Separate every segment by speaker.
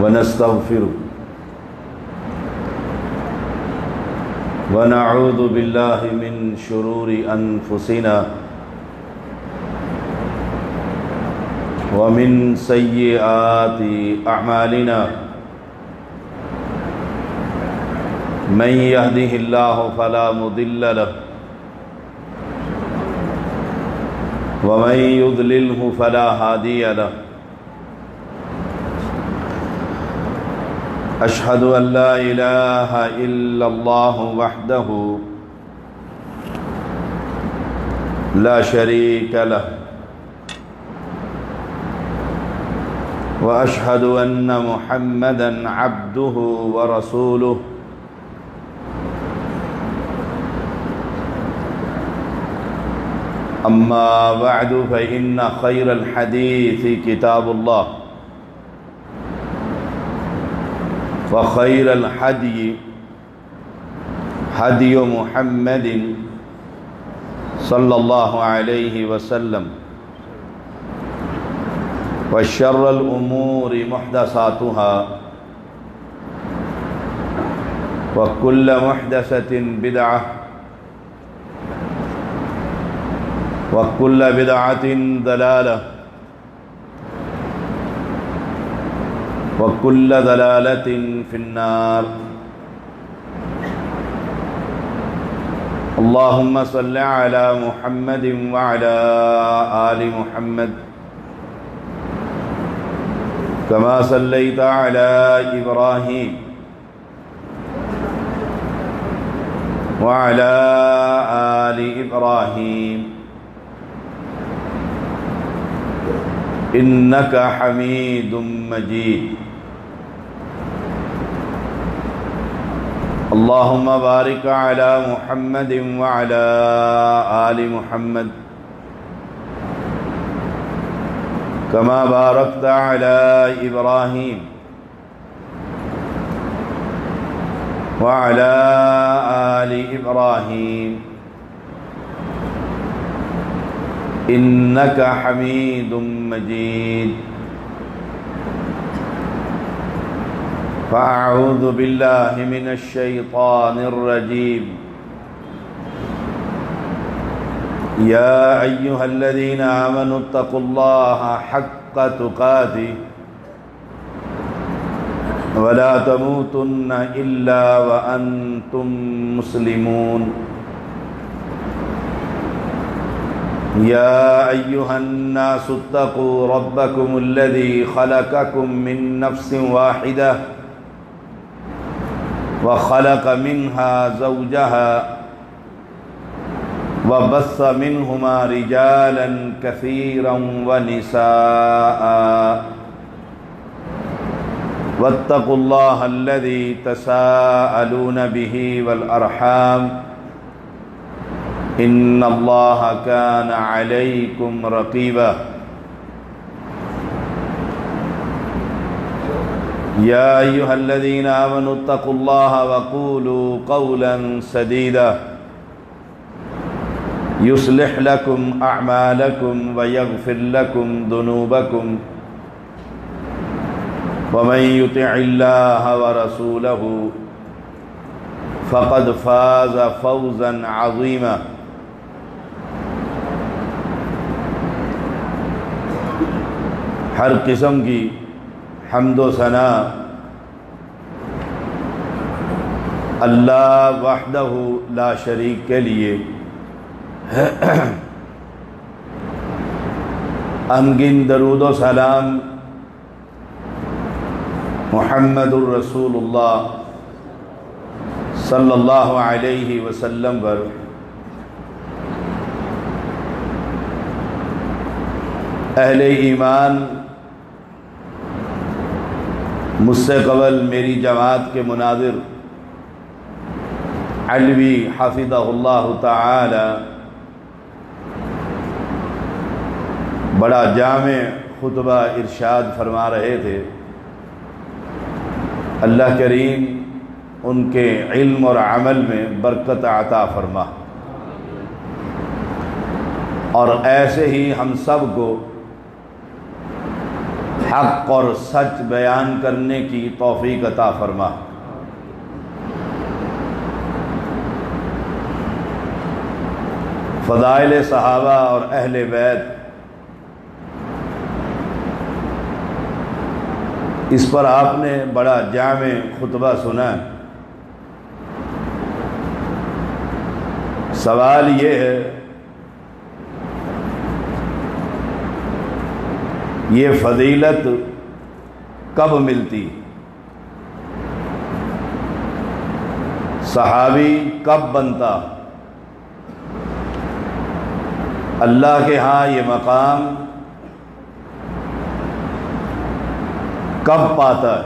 Speaker 1: ونستغفره ونعوذ بالله من شرور أنفسنا ومن سيئات أعمالنا من يهده الله فلا مضل له ومن يضلله فلا هادي له أشهد أن لا إله إلا الله وحده لا شريك له وأشهد أن محمدًا عبده ورسوله أما بعد فإن خير الحديث كتاب الله وخير الهدي هدي محمد صلى الله عليه وسلم وشر الأمور محدثاتها وكل محدثة بدعة وكل بدعة ضلالة وكل ضلالة في النار اللهم صل على محمد وعلى آل محمد كما صليت على إبراهيم وعلى آل إبراهيم إنك حميد مجيد اللهم بارك على محمد وعلى آل محمد كما باركت على إبراهيم وعلى آل إبراهيم إنك حميد مجيد فأعوذ بالله من الشيطان الرجيم يا أيها الذين آمنوا اتقوا الله حق تقاته ولا تموتن إلا وأنتم مسلمون يا أيها الناس اتقوا ربكم الذي خلقكم من نفس واحدة وخلق منها زوجها وبث منهما رجالا كثيرا ونساء واتقوا الله الذي تساءلون به والأرحام إن الله كان عليكم رقيبا يا أيها الذين آمنوا اتقوا الله وقولوا قولا سديدا يصلح لكم أعمالكم ويغفر لكم ذنوبكم ومن يطع الله ورسوله فقد فاز فوزا عظيما ہر قسم کی حمد و ثنا اللہ وحدہ لا شریک کے لیے انگن درود و سلام محمد الرسول اللہ صلی اللہ علیہ وسلم پر اہل ایمان مجھ سے قبل میری جماعت کے مناظر علوی حفظہ اللہ تعالی بڑا جامع خطبہ ارشاد فرما رہے تھے. اللہ کریم ان کے علم اور عمل میں برکت عطا فرما اور ایسے ہی ہم سب کو حق اور سچ بیان کرنے کی توفیق عطا فرما۔ فضائل صحابہ اور اہل بیت، اس پر آپ نے بڑا جامع خطبہ سنا ہے۔ سوال یہ ہے، یہ فضیلت کب ملتی؟ صحابی کب بنتا؟ اللہ کے ہاں یہ مقام کب پاتا ہے؟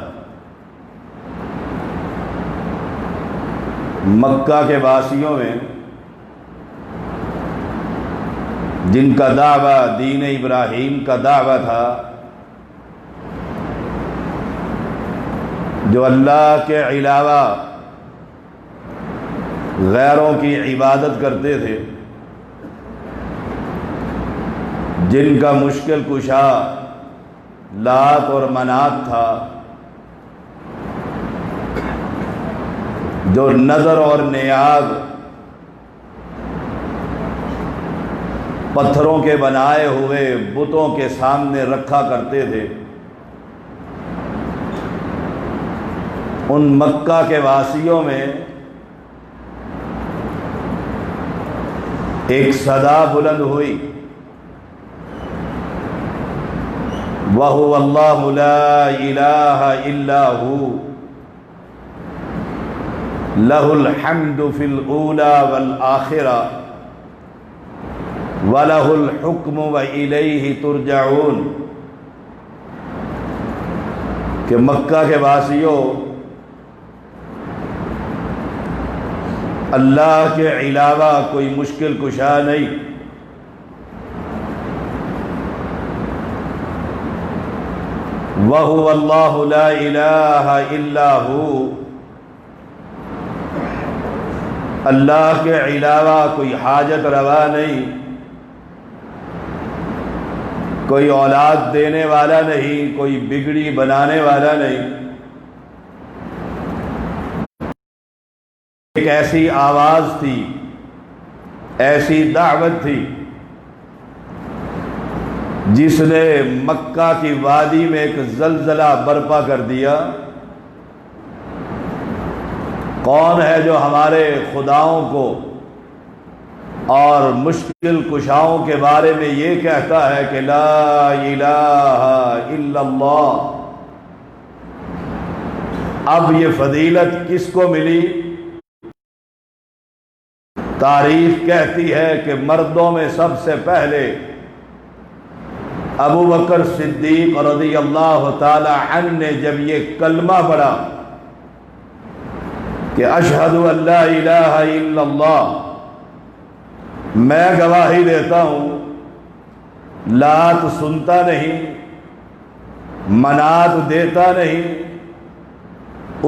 Speaker 1: مکہ کے واسیوں میں جن کا دعویٰ دین ابراہیم کا دعویٰ تھا، جو اللہ کے علاوہ غیروں کی عبادت کرتے تھے، جن کا مشکل کشا لات اور منات تھا، جو نظر اور نیاز پتھروں کے بنائے ہوئے بتوں کے سامنے رکھا کرتے تھے، ان مکہ کے واسیوں میں ایک صدا بلند ہوئی، وَهُوَ اللَّهُ لَا إِلَٰهَ إِلَّا هُوَ لَهُ الْحَمْدُ فِي الْأُولَى وَالْآخِرَةِ وَلَهُ الْحُكْمُ وَإِلَيْهِ تُرْجَعُونَ، کہ مکہ کے واسیوں، اللہ کے علاوہ کوئی مشکل کشا نہیں، وَهُوَ اللَّهُ لَا إِلَٰهَ إِلَّا هُوَ، اللہ کے علاوہ کوئی حاجت روا نہیں، کوئی اولاد دینے والا نہیں، کوئی بگڑی بنانے والا نہیں۔ ایک ایسی آواز تھی، ایسی دعوت تھی، جس نے مکہ کی وادی میں ایک زلزلہ برپا کر دیا۔ کون ہے جو ہمارے خداؤں کو اور مشکل کشاؤں کے بارے میں یہ کہتا ہے کہ لا الہ الا اللہ؟ اب یہ فضیلت کس کو ملی؟ تاریخ کہتی ہے کہ مردوں میں سب سے پہلے ابو بکر صدیق رضی اللہ تعالی عنہ نے جب یہ کلمہ پڑھا کہ اشہد ان لا الہ الا اللہ، میں گواہی دیتا ہوں لات سنتا نہیں، منات دیتا نہیں،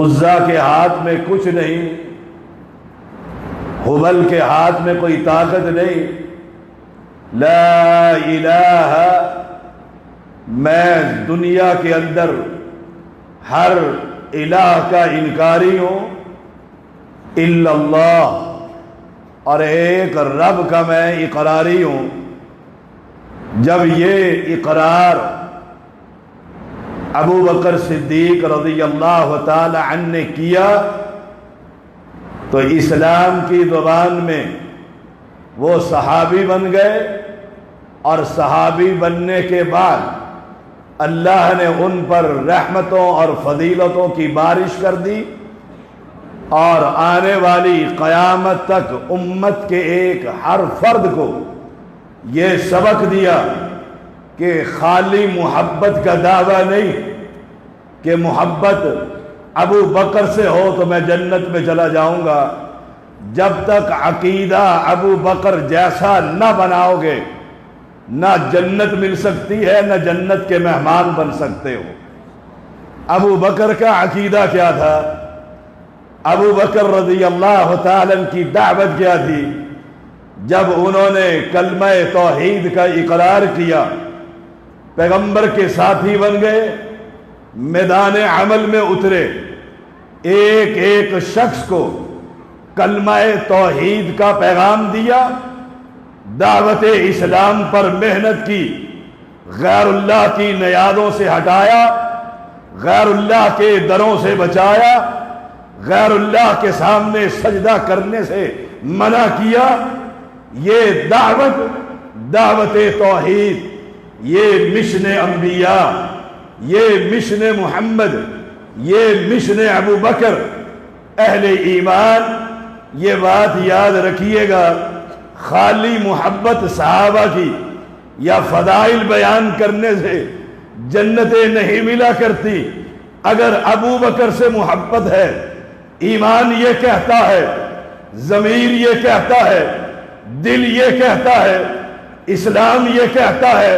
Speaker 1: عزا کے ہاتھ میں کچھ نہیں، حبل کے ہاتھ میں کوئی طاقت نہیں، لا الہ، میں دنیا کے اندر ہر الہ کا انکاری ہوں، الا اللہ، اور ایک رب کا میں اقراری ہوں۔ جب یہ اقرار ابو بکر صدیق رضی اللہ تعالی عنہ نے کیا تو اسلام کی زبان میں وہ صحابی بن گئے، اور صحابی بننے کے بعد اللہ نے ان پر رحمتوں اور فضیلتوں کی بارش کر دی، اور آنے والی قیامت تک امت کے ایک ہر فرد کو یہ سبق دیا کہ خالی محبت کا دعویٰ نہیں کہ محبت ابو بکر سے ہو تو میں جنت میں چلا جاؤں گا، جب تک عقیدہ ابو بکر جیسا نہ بناؤ گے نہ جنت مل سکتی ہے، نہ جنت کے مہمان بن سکتے ہو۔ ابو بکر کا عقیدہ کیا تھا؟ ابو بکر رضی اللہ تعالیٰ کی دعوت کیا تھی؟ جب انہوں نے کلمہ توحید کا اقرار کیا پیغمبر کے ساتھی بن گئے، میدان عمل میں اترے، ایک ایک شخص کو کلمہ توحید کا پیغام دیا، دعوت اسلام پر محنت کی، غیر اللہ کی نیادوں سے ہٹایا، غیر اللہ کے دروں سے بچایا، غیر اللہ کے سامنے سجدہ کرنے سے منع کیا۔ یہ دعوت توحید، یہ مشن انبیاء، یہ مشن محمد، یہ مشن ابو بکر۔ اہل ایمان یہ بات یاد رکھیے گا، خالی محبت صحابہ کی یا فضائل بیان کرنے سے جنتیں نہیں ملا کرتی۔ اگر ابو بکر سے محبت ہے، ایمان یہ کہتا ہے، ضمیر یہ کہتا ہے، دل یہ کہتا ہے، اسلام یہ کہتا ہے،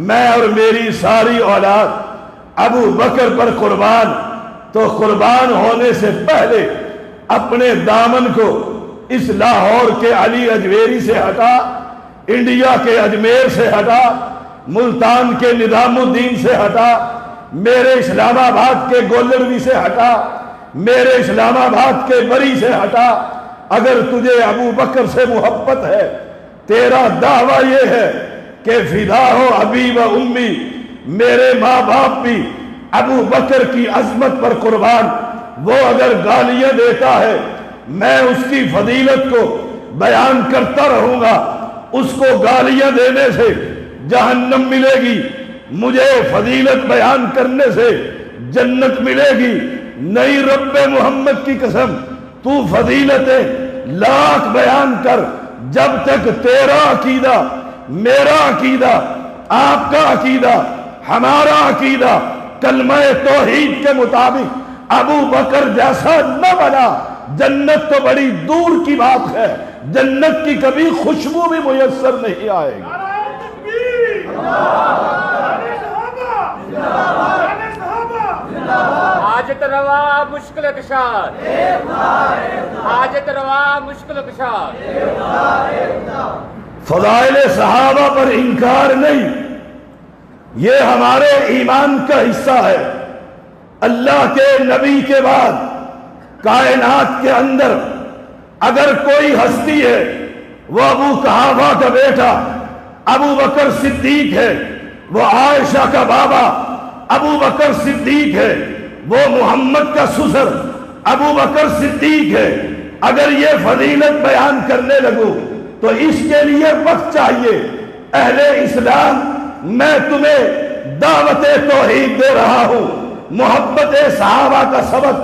Speaker 1: میں اور میری ساری اولاد ابو بکر پر قربان، تو قربان ہونے سے پہلے اپنے دامن کو اس لاہور کے علی اجمیری سے ہٹا، انڈیا کے اجمیر سے ہٹا، ملتان کے نظام الدین سے ہٹا، میرے اسلام آباد کے گولڑوی سے ہٹا، میرے اسلام آباد کے بری سے ہٹا۔ اگر تجھے ابو بکر سے محبت ہے، تیرا دعویٰ یہ ہے کہ فدا ہو ابی و امی، میرے ماں باپ بھی ابو بکر کی عظمت پر قربان۔ وہ اگر گالیاں دیتا ہے، میں اس کی فضیلت کو بیان کرتا رہوں گا، اس کو گالیاں دینے سے جہنم ملے گی، مجھے فضیلت بیان کرنے سے جنت ملے گی۔ نہیں، رب محمد کی قسم، تو فضیلتیں لاکھ بیان کر، جب تک تیرا عقیدہ، میرا عقیدہ، آپ کا عقیدہ، ہمارا عقیدہ کلمہ توحید کے مطابق ابو بکر جیسا نہ بنا، جنت تو بڑی دور کی بات ہے، جنت کی کبھی خوشبو بھی میسر نہیں آئے گی۔
Speaker 2: حاجت روا مشکل کشاد، حاجت روا مشکل کشاد۔
Speaker 1: فضائل صحابہ پر انکار نہیں، یہ ہمارے ایمان کا حصہ ہے۔ اللہ کے نبی کے بعد کائنات کے اندر اگر کوئی ہستی ہے، وہ ابو قحافہ کا بیٹا ابو بکر صدیق ہے، وہ عائشہ کا بابا ابو بکر صدیق ہے، وہ محمد کا سسر ابو بکر صدیق ہے۔ اگر یہ فضیلت بیان کرنے لگوں تو اس کے لیے وقت چاہیے۔ اہل اسلام، میں تمہیں دعوت توحید دے رہا ہوں، محبت صحابہ کا سبق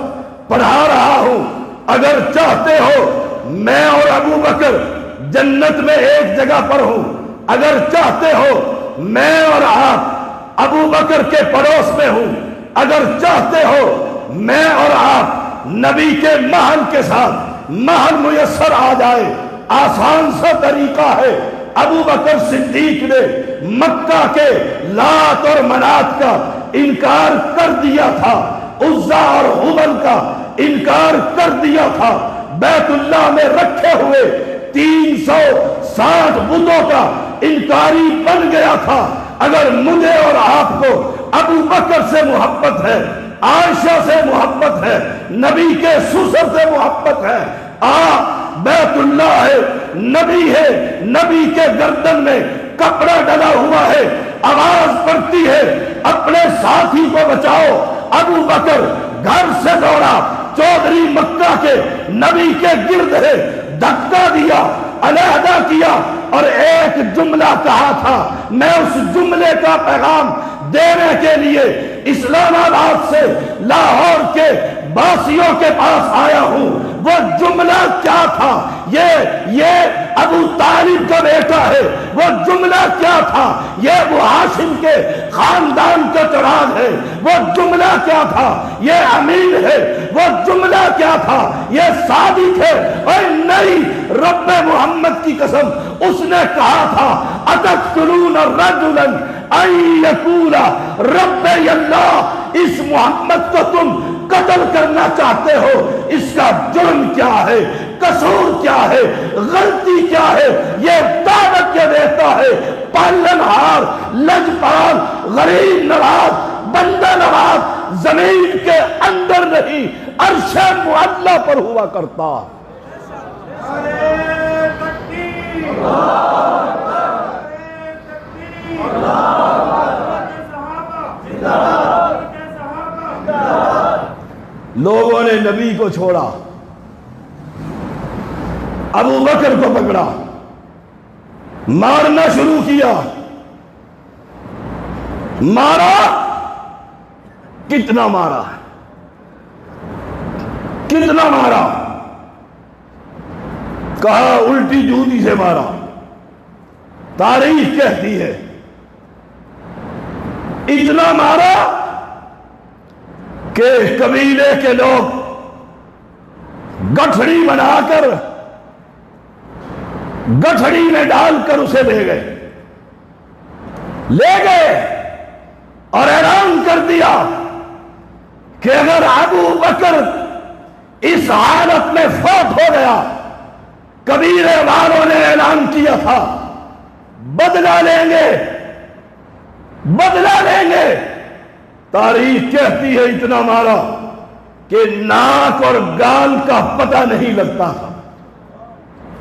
Speaker 1: پڑھا رہا ہوں۔ اگر چاہتے ہو میں اور ابو بکر جنت میں ایک جگہ پر ہوں، اگر چاہتے ہو میں اور آپ ابو بکر کے پڑوس میں ہوں، اگر چاہتے ہو میں اور آپ نبی کے محل کے ساتھ محل میسر آ جائے، آسان سا طریقہ ہے۔ ابو بکر صدیق نے مکہ کے لات اور منات کا انکار کر دیا تھا، عزا اور ہبل کا انکار کر دیا تھا، بیت اللہ میں رکھے ہوئے 360 بتوں کا انکاری بن گیا تھا۔ اگر مجھے اور آپ کو ابو بکر سے محبت ہے، عائشہ سے محبت ہے، نبی کے سسر سے محبت ہے، بیت اللہ ہے، نبی ہے، نبی کے گردن میں کپڑا ڈلا ہوا ہے، آواز پڑتی ہے اپنے ساتھی کو بچاؤ۔ ابو بکر گھر سے دوڑا، چودھری مکہ کے نبی کے گرد ہے، دھکا دیا، علیحدہ کیا اور ایک جملہ کہا تھا۔ میں اس جملے کا پیغام دینے کے لیے اسلام آباد سے لاہور کے باسیوں کے پاس آیا ہوں۔ وہ جملہ کیا تھا؟ یہ ابو طالب کا بیٹا ہے۔ وہ جملہ کیا تھا؟ یہ ابو ہاشم کے خاندان کا چراغ ہے۔ وہ جملہ کیا تھا؟ یہ امین ہے۔ وہ جملہ کیا تھا؟ یہ صادق ہے۔ اور نہیں، رب محمد کی قسم، اس نے کہا تھا اتقتلون رجلا ان یقول ربی اللہ، اس محمد کو تم قتل کرنا چاہتے ہو، اس کا جرم کیا ہے؟ قصور کیا ہے، غلطی کیا ہے، یہ دعوت کیا دیتا ہے پالن ہار، لجپال، غریب نواز، بندہ نواز زمین کے اندر نہیں عرش معلی پر ہوا کرتا۔ لوگوں نے نبی کو چھوڑا، ابو بکر کو پکڑا، مارنا شروع کیا۔ مارا، کتنا مارا، کتنا مارا؟ کہا الٹی جوتی سے مارا۔ تاریخ کہتی ہے اتنا مارا کہ قبیلے کے لوگ گٹھڑی بنا کر گٹھڑی میں ڈال کر اسے لے گئے اور اعلان کر دیا کہ اگر ابو بکر اس حالت میں فوت ہو گیا، قبیلے والوں نے اعلان کیا تھا بدلہ لیں گے، بدلہ لیں گے۔ تاریخ کہتی ہے اتنا مارا کہ ناک اور گال کا پتہ نہیں لگتا تھا،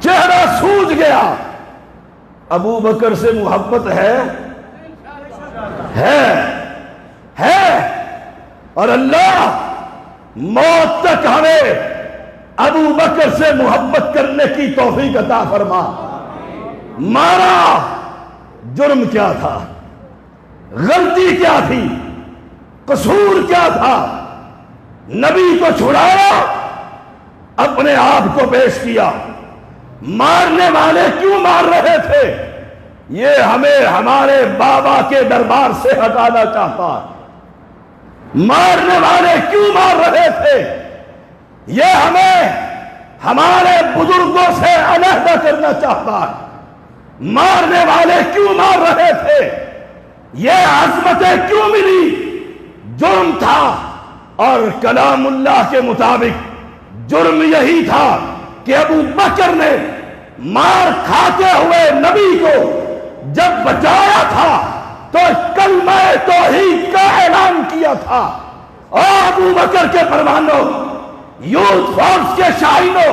Speaker 1: چہرہ سوج گیا۔ ابو بکر سے محبت ہے اور اللہ موت تک ہمیں ابو بکر سے محبت کرنے کی توفیق عطا فرما۔ مارا، جرم کیا تھا، غلطی کیا تھی، قصور کیا تھا؟ نبی کو چھڑایا، اپنے آپ کو پیش کیا۔ مارنے والے کیوں مار رہے تھے؟ یہ ہمیں ہمارے بابا کے دربار سے ہٹانا چاہتا۔ مارنے والے کیوں مار رہے تھے؟ یہ ہمیں ہمارے بزرگوں سے علیحدہ کرنا چاہتا ہے۔ مارنے والے کیوں مار رہے تھے؟ یہ عظمتیں کیوں ملی؟ جرم تھا، اور کلام اللہ کے مطابق جرم یہی تھا کہ ابو بکر نے مار کھاتے ہوئے نبی کو جب بچایا تھا تو کلمہ توحید کا اعلان کیا تھا۔ اور ابو بکر کے پروانوں، یوتھ فورس کے شاہینوں،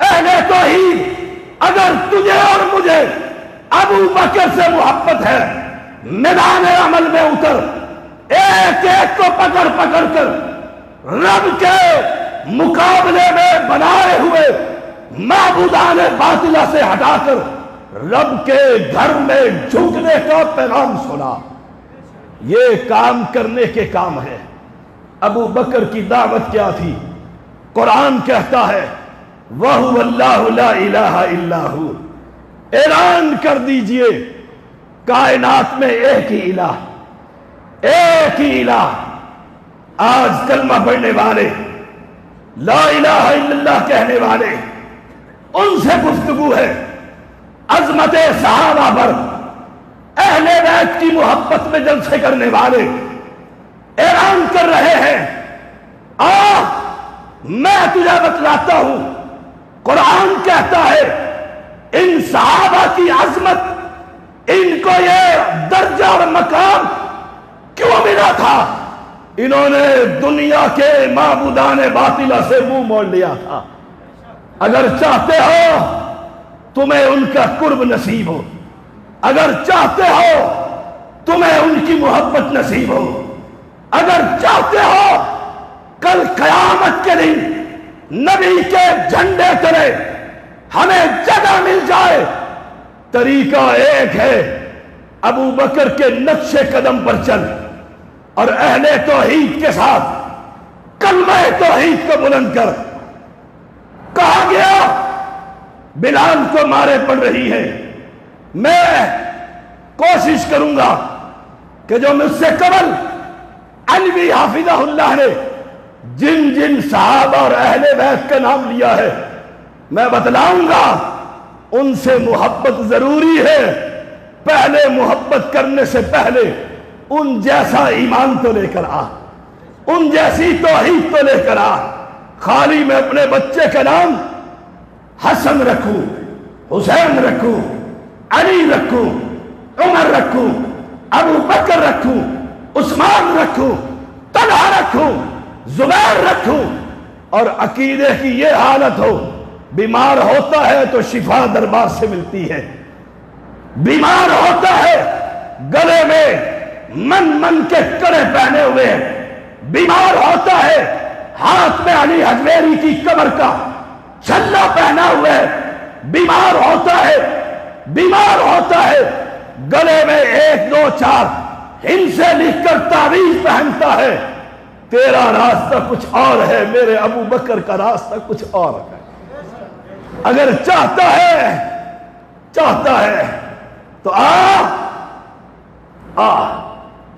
Speaker 1: اہل توحید، اگر تجھے اور مجھے ابو بکر سے محبت ہے، میدان عمل میں اتر، ایک ایک کو پکڑ پکڑ کر رب کے مقابلے میں بنائے ہوئے معبودان باطلہ سے ہٹا کر رب کے گھر میں جھکنے کا پیغام سنا۔ یہ کام کرنے کے کام ہے۔ ابو بکر کی دعوت کیا تھی؟ قرآن کہتا ہے وَهُوَ اللَّهُ لَا إِلَهَ إِلَّا هُوَ۔ اعلان کر دیجئے کائنات میں ایک ہی الہ، ایک ہی الہ۔ آج کلمہ پڑھنے والے، لا الہ الا اللہ کہنے والے، ان سے گفتگو ہے عظمت صحابہ پر، اہل بیت کی محبت میں جلسے کرنے والے اعلان کر رہے ہیں میں تجھے بتلاتا ہوں۔ قرآن کہتا ہے ان صحابہ کی عظمت، ان کو یہ درجہ اور مقام کیوں ملا تھا؟ انہوں نے دنیا کے معبودان باطلہ سے منہ موڑ لیا تھا۔ اگر چاہتے ہو تمہیں ان کا قرب نصیب ہو، اگر چاہتے ہو تمہیں ان کی محبت نصیب ہو، اگر چاہتے ہو کل قیامت کے دن نبی کے جھنڈے تلے ہمیں جگہ مل جائے، طریقہ ایک ہے، ابو بکر کے نقش قدم پر چل اور اہل توحید کے ساتھ کلمہ توحید کو بلند کر۔ کہا گیا بلال کو مارے پڑ رہی ہے، میں کوشش کروں گا کہ جو مجھ سے قبل علوی حافظہ اللہ نے جن جن صحابہ اور اہل بیت کا نام لیا ہے میں بتلاؤں گا، ان سے محبت ضروری ہے۔ پہلے محبت کرنے سے پہلے ان جیسا ایمان تو لے کر آ، ان جیسی توحید تو لے کر آ۔ خالی میں اپنے بچے کا نام حسن رکھوں، حسین رکھوں، علی رکھوں، عمر رکھوں، ابو بکر رکھوں، عثمان رکھوں، طلحہ رکھوں، زبیر رکھوں، اور عقیدے کی یہ حالت ہو بیمار ہوتا ہے تو شفا دربار سے ملتی ہے، بیمار ہوتا ہے گلے میں من کے کڑے پہنے ہوئے ہیں، بیمار ہوتا ہے ہاتھ میں علی حجویری کی قبر کا چھلا پہنا ہوئے ہے، بیمار ہوتا ہے گلے میں 1 2 4 ہند سے لکھ کر تعویذ پہنتا ہے، تیرا راستہ کچھ اور ہے، میرے ابو بکر کا راستہ کچھ اور ہے۔ اگر چاہتا ہے تو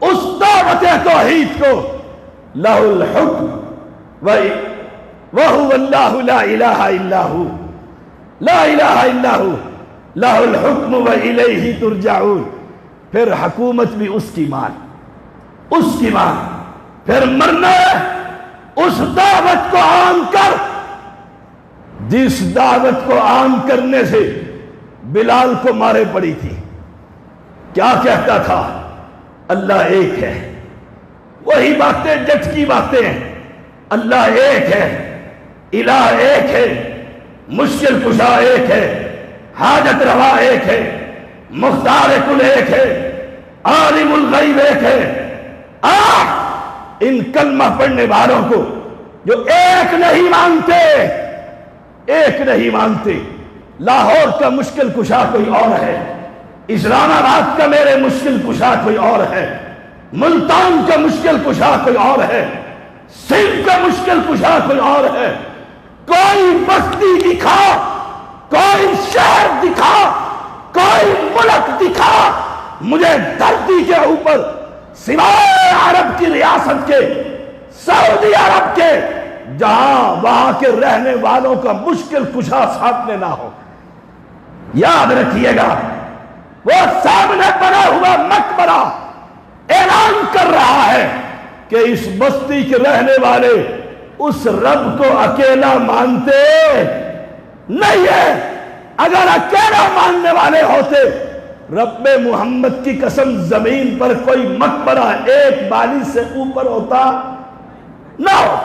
Speaker 1: اس دعوت توحید کو لہ الحکم وہو اللہ لا الہ الا ہو، لا الہ الا ہو، لہ الحکم والیہ ترجعون، پھر حکومت بھی اس کی مان، پھر مرنا ہے اس دعوت کو عام کر جس دعوت کو عام کرنے سے بلال کو مارے پڑی تھی۔ کیا کہتا تھا؟ اللہ ایک ہے، وہی باتیں جٹ کی باتیں ہیں، اللہ ایک ہے، الہ ایک ہے، مشکل کشا ایک ہے، حاجت روا ایک ہے، مختار کل ایک ہے، عالم الغیب ایک ہے۔ ان کلمہ پڑھنے والوں کو جو ایک نہیں مانتے، لاہور کا مشکل کشا کوئی اور ہے، اسلام آباد کا میرے مشکل کشا کوئی اور ہے، ملتان کا مشکل کشا کوئی اور ہے، سندھ کا مشکل کشا کوئی اور ہے۔ کوئی بستی دکھا، کوئی شہر دکھا، کوئی ملک دکھا مجھے دھرتی کے اوپر سوائے عرب کی ریاست کے، سعودی عرب کے، جہاں وہاں کے رہنے والوں کا مشکل کشا سامنے نہ ہو۔ یاد رکھیے گا، وہ سامنے بنا ہوا مقبرہ اعلان کر رہا ہے کہ اس بستی کے رہنے والے اس رب کو اکیلا مانتے نہیں ہے۔ اگر اکیلا ماننے والے ہوتے، رب محمد کی قسم زمین پر کوئی مقبرہ ایک بالی سے اوپر ہوتا نہ ہو۔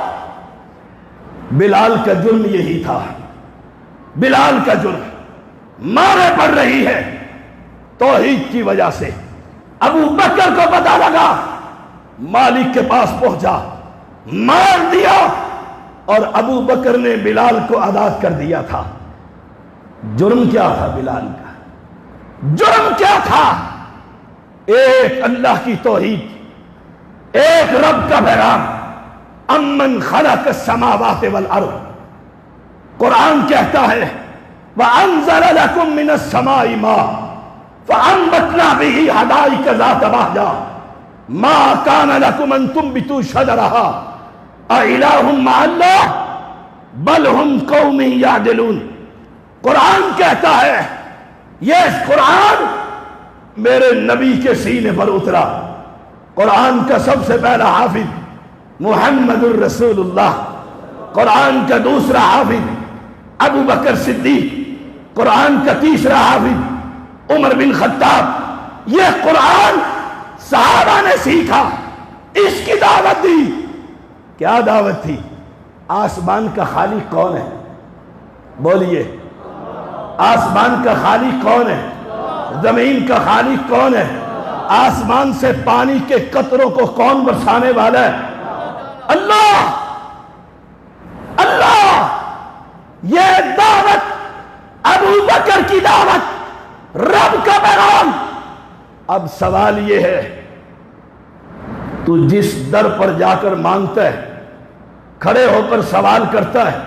Speaker 1: بلال کا جرم یہی تھا، بلال کا جرم مارے پڑ رہی ہے توحید کی وجہ سے۔ ابو بکر کو پتہ لگا، مالک کے پاس پہنچا، مار دیا، اور ابو بکر نے بلال کو آزاد کر دیا تھا۔ جرم کیا تھا بلال کا؟ جرم کیا تھا؟ ایک اللہ کی توحید، ایک رب کا پیغام، امن خلق السماوات والارض۔ قرآن کہتا ہے وَأَنزَلَ لَكُم مِّنَ السَّمَاءِ مَاءً فَأَنبَتْنَا بِهِ حَدَائِقَ ذَاتَ بَهْجَةٍ مَا كَانَ لَكُمْ أَن تُنبِتُوا شَجَرَهَا أَإِلَٰهٌ مَّعَ اللَّهِ بَلْ هُمْ قَوْمٌ يَعْدِلُونَ۔ قرآن کہتا ہے، یہ قرآن میرے نبی کے سینے پر اترا۔ قرآن کا سب سے پہلا حافظ محمد الرسول اللہ، قرآن کا دوسرا حافظ ابو بکر صدیق، قرآن کا تیسرا حافظ عمر بن خطاب۔ یہ قرآن صحابہ نے سیکھا، اس کی دعوت دی۔ کیا دعوت تھی؟ آسمان کا خالق کون ہے؟ بولیے، آسمان کا خالق کون ہے؟ زمین کا خالق کون ہے؟ آسمان سے پانی کے قطروں کو کون برسانے والا ہے؟ اللہ۔ اللہ۔ یہ دعوت ابو بکر کی دعوت، رب کا پیغام۔ اب سوال یہ ہے، تو جس در پر جا کر مانگتا ہے، کھڑے ہو کر سوال کرتا ہے،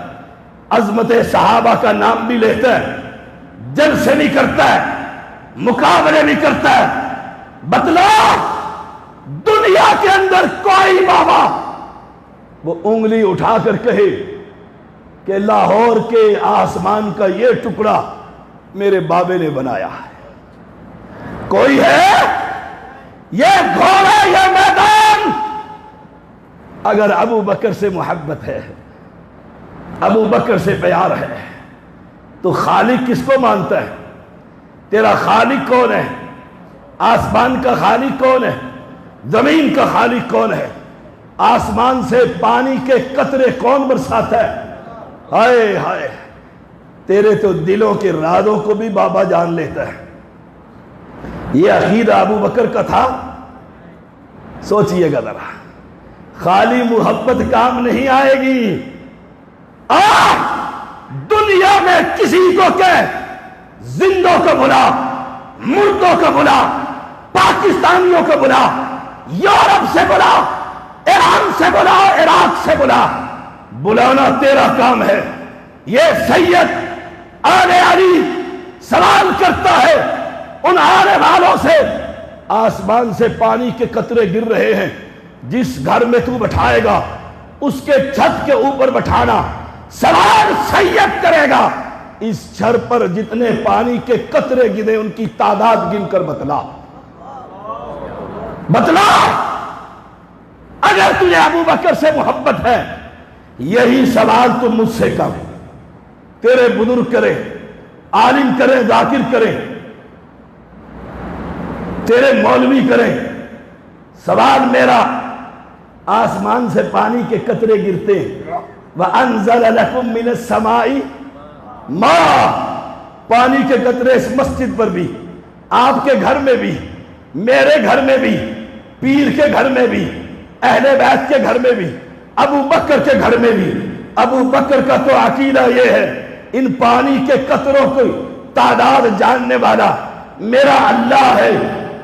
Speaker 1: عظمت صحابہ کا نام بھی لیتا ہے، جلسے بھی کرتا ہے، مقابلے بھی کرتا ہے، بتلا دنیا کے اندر کوئی بابا وہ انگلی اٹھا کر کہے کہ لاہور کے آسمان کا یہ ٹکڑا میرے بابے نے بنایا ہے؟ کوئی ہے؟ یہ گھوڑا، یہ میدان۔ اگر ابو بکر سے محبت ہے، ابو بکر سے پیار ہے، تو خالق کس کو مانتا ہے؟ تیرا خالق کون ہے؟ آسمان کا خالق کون ہے؟ زمین کا خالق کون ہے؟ آسمان سے پانی کے قطرے کون برساتا ہے؟ ہائے ہائے، تیرے تو دلوں کے رازوں کو بھی بابا جان لیتا ہے۔ یہ عقیدہ ابو بکر کا تھا؟ سوچئے گا ذرا، خالی محبت کام نہیں آئے گی۔ دنیا میں کسی کو کہہ، زندوں کو بلا، مردوں کو بلا، پاکستانیوں کو بلا، یورپ سے بلا، ایران سے بلا، عراق سے بلا، بلانا تیرا کام ہے۔ یہ سید آل علی سوال کرتا ہے ان آنے والوں سے، آسمان سے پانی کے قطرے گر رہے ہیں، جس گھر میں تو بٹھائے گا اس کے چھت کے اوپر بٹھانا، سوال سید کرے گا، اس چھر پر جتنے پانی کے قطرے گرے ان کی تعداد گن کر بتلا۔ اگر تجھے ابو بکر سے محبت ہے، یہی سوال تم مجھ سے کر، تیرے بزرگ کرے، عالم کرے، ذاکر کرے، تیرے مولوی کرے، سوال میرا، آسمان سے پانی کے قطرے گرتے، وَأَنزَلَ لَكُم مِّنَ السَّمَاءِ مَاءً، پانی کے قطرے اس مسجد پر بھی، آپ کے گھر میں بھی، میرے گھر میں بھی، پیر کے گھر میں بھی، اہل بیت کے گھر میں بھی، ابو بکر کے گھر میں بھی۔ ابو بکر کا تو عقیدہ یہ ہے، ان پانی کے قطروں کی تعداد جاننے والا میرا اللہ ہے۔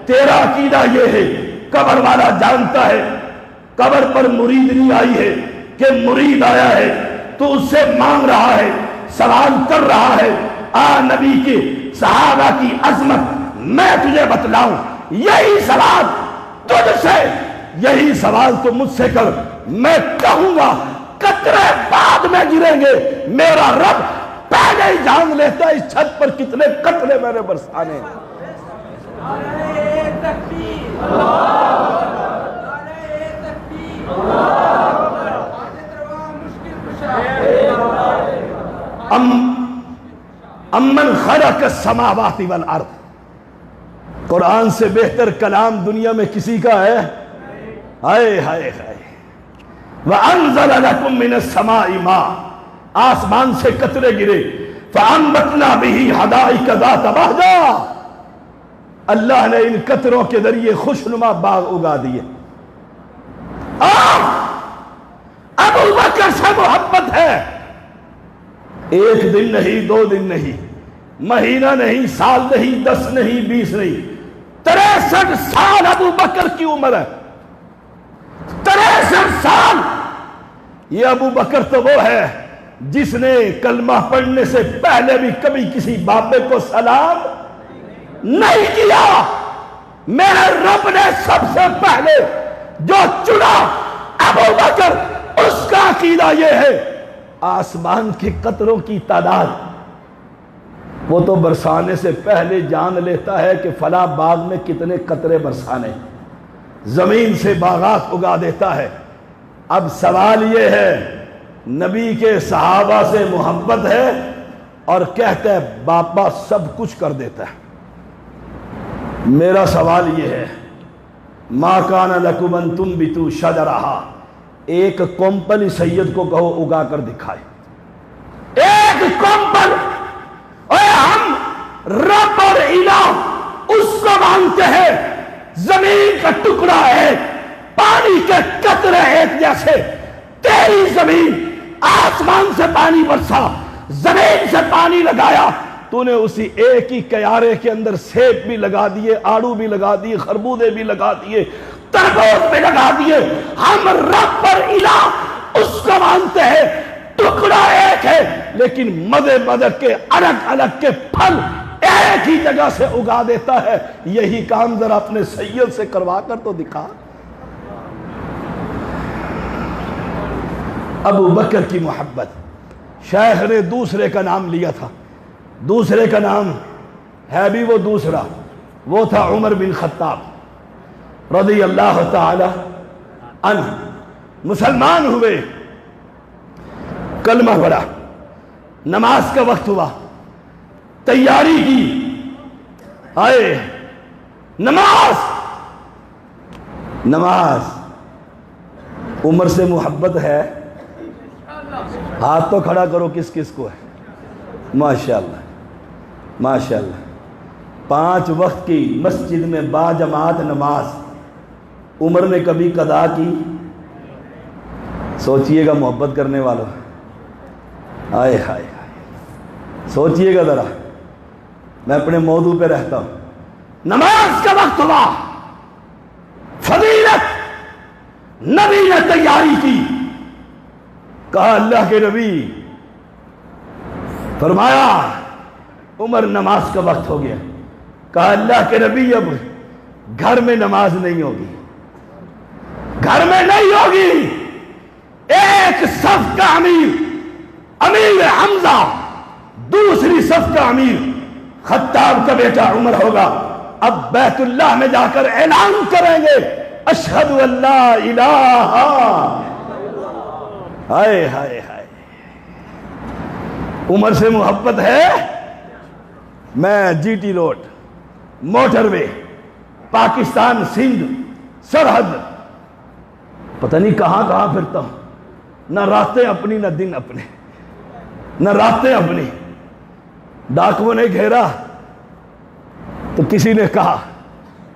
Speaker 1: تیرا عقیدہ یہ ہے، قبر والا جانتا ہے، قبر پر مریدنی آئی ہے کہ مرید آیا ہے، تو اس سے مانگ رہا ہے، سوال کر رہا ہے، نبی کے صحابہ کی عظمت میں تجھے بتلاؤں، یہی سوال تجھ سے، یہی سوال تو مجھ سے کر، میں کہوں گا قطرے بعد میں گریں گے، میرا رب پہلے ہی جان لیتا ہے اس چھت پر کتنے قطرے میں نے برسانے ہیں۔ امن خلق السماوات والارض، قرآن سے بہتر کلام دنیا میں کسی کا ہے؟ ہائے ہائے ہائے۔ وَأَنزَلَ لَكُم مِّنَ السَّمَاءِ مَاءً، آسمان سے قطرے گرے، فَأَنبَتْنَا بِهِ حَدَائِقَ ذَاتَ بَهْجَةٍ، اللہ نے ان قطروں کے ذریعے خوشنما باغ اگا دیے۔ ابو بکر سے محبت ہے، ایک دن نہیں، 2 دن نہیں، مہینہ نہیں، سال نہیں، 10 نہیں، 20 نہیں، 63 سال ابو بکر کی عمر ہے، 63 سال۔ یہ ابو بکر تو وہ ہے جس نے کلمہ پڑھنے سے پہلے بھی کبھی کسی بابے کو سلام نہیں کیا۔ میرے رب نے سب سے پہلے جو چنا ابو بکر، اس کا عقیدہ یہ ہے، آسمان کے قطروں کی تعداد وہ تو برسانے سے پہلے جان لیتا ہے کہ فلاں باغ میں کتنے قطرے برسانے، زمین سے باغات اگا دیتا ہے۔ اب سوال یہ ہے، نبی کے صحابہ سے محبت ہے اور کہتا ہے باپا سب کچھ کر دیتا ہے۔ میرا سوال یہ ہے، ما کان لکم ان تنبتوا شجرہا، ایک کومپل سید کو کہو اگا کر دکھائے، ایک کومپل۔ ہم رب اور الہ اس کو مانتے ہیں، زمین کا ٹکڑا ہے، پانی کے قطرے ایک جیسے، تیری زمین، آسمان سے پانی برسا، زمین سے پانی لگایا، تو نے اسی ایک ہی کیارے کے اندر سیب بھی لگا دیے، آڑو بھی لگا دیے، خربوزے بھی لگا دیے، تربوز بھی لگا دیے۔ ہم رب اور الہ اس کو مانتے ہیں، ٹکڑا ایک ہے لیکن مدے مدے کے الگ الگ کے پھل ایک ہی جگہ سے اگا دیتا ہے۔ یہی کام ذرا اپنے سید سے کروا کر تو دکھا۔ ابو بکر کی محبت، شیخ نے دوسرے کا نام لیا تھا، دوسرے کا نام ہے بھی وہ دوسرا، وہ تھا عمر بن خطاب رضی اللہ تعالی عنہ۔ مسلمان ہوئے، کلمہ پڑھا، نماز کا وقت ہوا، تیاری کی. آئے نماز عمر سے محبت ہے؟ ہاتھ تو کھڑا کرو کس کس کو ہے. ماشاءاللہ ماشاءاللہ. 5 وقت کی مسجد میں با جماعت نماز عمر نے کبھی قضا کی؟ سوچئے گا محبت کرنے والوں. آئے ہائے سوچئے گا ذرا. میں اپنے موضوع پہ رہتا ہوں. نماز کا وقت ہوا، فضیلت نبی نے تیاری کی. کہا اللہ کے نبی، فرمایا عمر نماز کا وقت ہو گیا. کہا اللہ کے نبی اب گھر میں نماز نہیں ہوگی، گھر میں نہیں ہوگی. ایک صف کا امیر حمزہ، دوسری صف کا امیر خطاب کا بیٹا عمر ہوگا. اب بیت اللہ میں جا کر اعلان کریں گے اشہد ان لا الہ. ہائے ہائے ہائے. عمر سے محبت ہے. میں جی ٹی روڈ، موٹر وے، پاکستان سندھ سرحد، پتہ نہیں کہاں کہاں پھرتا ہوں. نہ راتیں اپنی نہ دن اپنے، نہ راتیں اپنی. ڈاکووں نے گھیرا تو کسی نے کہا،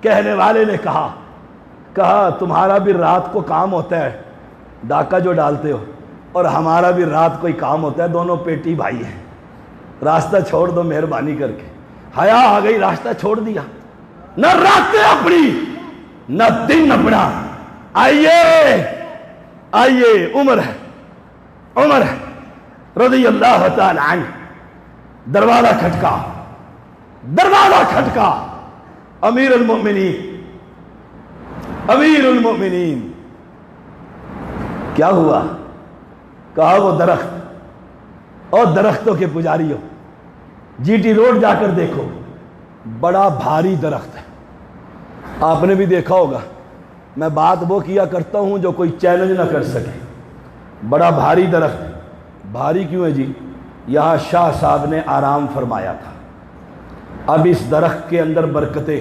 Speaker 1: کہنے والے نے کہا تمہارا بھی رات کو کام ہوتا ہے ڈاکہ جو ڈالتے ہو، اور ہمارا بھی رات کو ہی کام ہوتا ہے، دونوں پیٹی بھائی ہیں، راستہ چھوڑ دو مہربانی کر کے. حیا آ گئی، راستہ چھوڑ دیا. نہ راتیں اپنی نہ دن اپنا. آئیے عمر رضی اللہ تعالی عنہ. دروازہ کھٹکا. امیر المؤمنین کیا ہوا؟ کہا وہ درخت، اور درختوں کے پجاری ہو، جی ٹی روڈ جا کر دیکھو، بڑا بھاری درخت ہے. آپ نے بھی دیکھا ہوگا. میں بات وہ کیا کرتا ہوں جو کوئی چیلنج نہ کر سکے. بڑا بھاری درخت. بھاری کیوں ہے جی؟ یہاں شاہ صاحب نے آرام فرمایا تھا. اب اس درخت کے اندر برکتیں.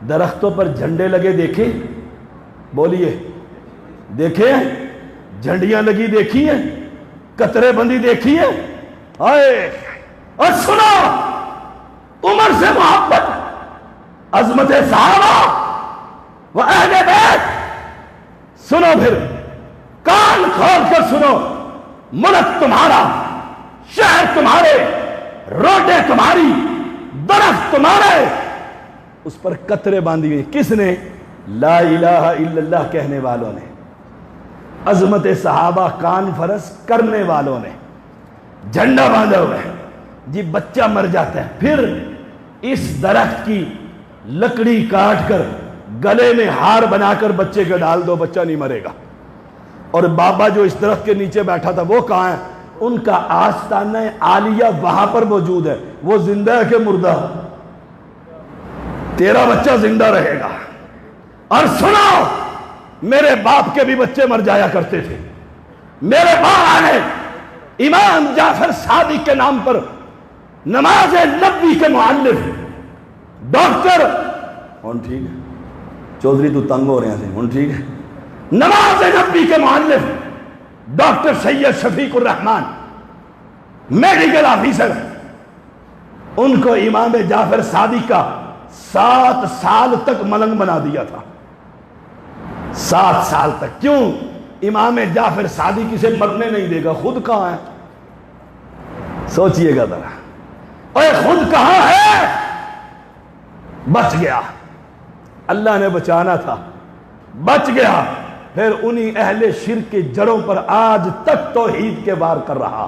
Speaker 1: درختوں پر جھنڈے لگے دیکھیں؟ بولیے دیکھیں؟ جھنڈیاں لگی دیکھی ہیں؟ قطرے بندی دیکھی ہے؟ اور سنو عمر سے محبت، عظمت صحابہ و اہل بیت. سنو پھر، کان کھول کر سنو. ملک تمہارا، شہر تمہارے، روڈیں تمہاری، درخت تمہارے، اس پر قطرے باندھی ہوئی. کس نے؟ لا الہ الا اللہ کہنے والوں نے، عظمت صحابہ کانفرنس کرنے والوں نے. جھنڈا باندھا ہوا ہے جی. بچہ مر جاتا ہے، پھر اس درخت کی لکڑی کاٹ کر گلے میں ہار بنا کر بچے کے ڈال دو، بچہ نہیں مرے گا. اور بابا جو اس درخت کے نیچے بیٹھا تھا وہ کہاں ہے؟ ان کا آستانہ عالیہ وہاں پر موجود ہے. وہ زندہ ہے کہ مردہ؟ تیرا بچہ زندہ رہے گا. اور سنو، میرے باپ کے بھی بچے مر جایا کرتے تھے. میرے باپ نے امام جعفر صادق کے نام پر نماز نبی کے معلم ڈاکٹر ہن ٹھیک ہے چودھری تو تنگ ہو رہے ہیں ہن ٹھیک ہے. نماز نبی کے معلم ڈاکٹر سید شفیق الرحمان میڈیکل آفیسر، ان کو امام جعفر صادق کا 7 سال تک ملنگ بنا دیا تھا. 7 سال تک. کیوں؟ امام جعفر صادق اسے مرنے نہیں دے گا. خود کہاں ہے؟ سوچئے گا ذرا. اے خود کہاں ہے؟ بچ گیا. اللہ نے بچانا تھا، بچ گیا. پھر انہی اہل شرک کی جڑوں پر آج تک توحید کے وار کر رہا.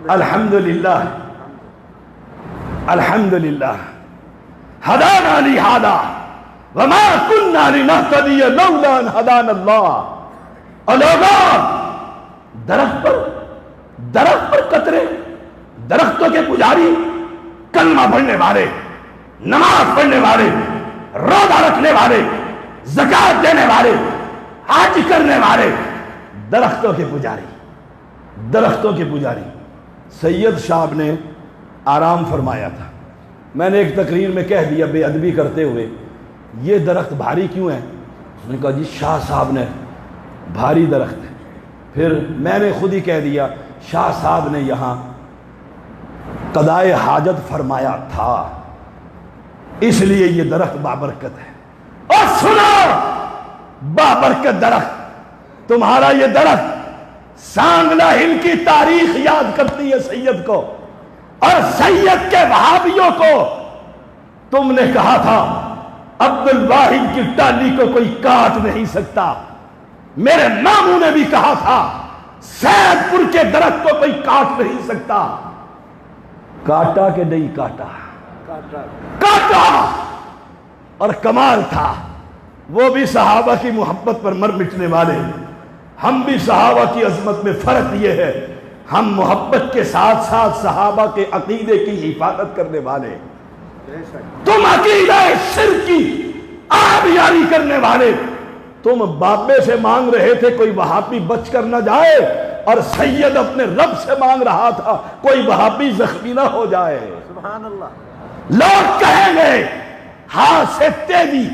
Speaker 1: الحمدللہ الحمدللہ. ہدانا لہذا وما كنا لنهتدي لولا ان هدانا اللہ. اور لوگوں، درخت پر قطرے، درختوں کے پجاری، کلمہ پڑھنے والے، نماز پڑھنے والے، روزہ رکھنے والے، زکوٰۃ دینے والے، حج کرنے والے، درختوں کے پجاری. سید صاحب نے آرام فرمایا تھا۔ میں نے ایک تقریر میں کہہ دیا بے ادبی کرتے ہوئے، یہ درخت بھاری کیوں ہے؟ اس نے کہا جی شاہ صاحب نے بھاری درخت ہے۔ پھر میں نے خود ہی کہہ دیا شاہ صاحب نے یہاں قضائے حاجت فرمایا تھا، اس لیے یہ درخت بابرکت ہے۔ اور سنو بابرکت درخت، تمہارا یہ درخت سانگلہ ہل کی تاریخ یاد کرتی ہے سید کو، اور سید کے وہابیوں کو تم نے کہا تھا عبد الواحد کی ٹالی کو کوئی کاٹ نہیں سکتا، میرے ماموں نے بھی کہا تھا سید پور کے درخت کو کوئی کاٹ نہیں سکتا۔ کاٹا کہ نہیں کاٹا؟ کاٹا۔ اور کمال تھا، وہ بھی صحابہ کی محبت پر مر مٹنے والے، ہم بھی صحابہ کی عظمت میں۔ فرق یہ ہے ہم محبت کے ساتھ ساتھ صحابہ کے عقیدے کی حفاظت کرنے والے، تم عقیدہ شرک کی آبیاری کرنے والے۔ تم بابے سے مانگ رہے تھے کوئی وہابی بچ کر نہ جائے، اور سید اپنے رب سے مانگ رہا تھا کوئی وہابی زخمی نہ ہو جائے۔
Speaker 3: سبحان اللہ۔
Speaker 1: لوگ کہیں گے ہاتھ سے تیزی،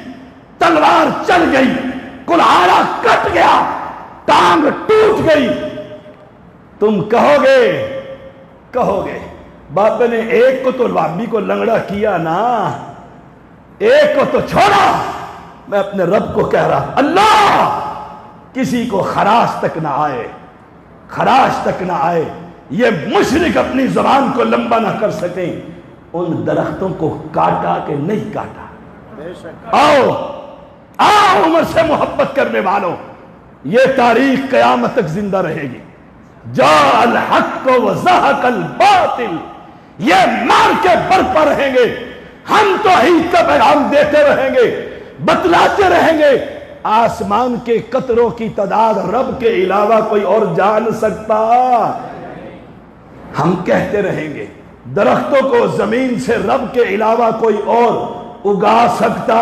Speaker 1: تلوار چل گئی، کلہاڑا کٹ گیا، ٹانگ ٹوٹ گئی، تم کہو گے بابے نے ایک کو تو وہابی کو لنگڑا کیا نا، ایک کو تو چھوڑا۔ میں اپنے رب کو کہہ رہا اللہ کسی کو خراش تک نہ آئے، خراش تک نہ آئے، یہ مشرک اپنی زبان کو لمبا نہ کر سکیں۔ ان درختوں کو کاٹا کہ نہیں کاٹا؟ آؤ عمر سے محبت کرنے والوں، یہ تاریخ قیامت تک زندہ رہے گی۔ جاء الحق وزہق الباطل، یہ مار کے برپا رہیں گے، ہم توحید کا پیغام دیتے رہیں گے، بتلاتے رہیں گے۔ آسمان کے قطروں کی تعداد رب کے علاوہ کوئی اور جان سکتا؟ ہم کہتے رہیں گے درختوں کو زمین سے رب کے علاوہ کوئی اور اگا سکتا؟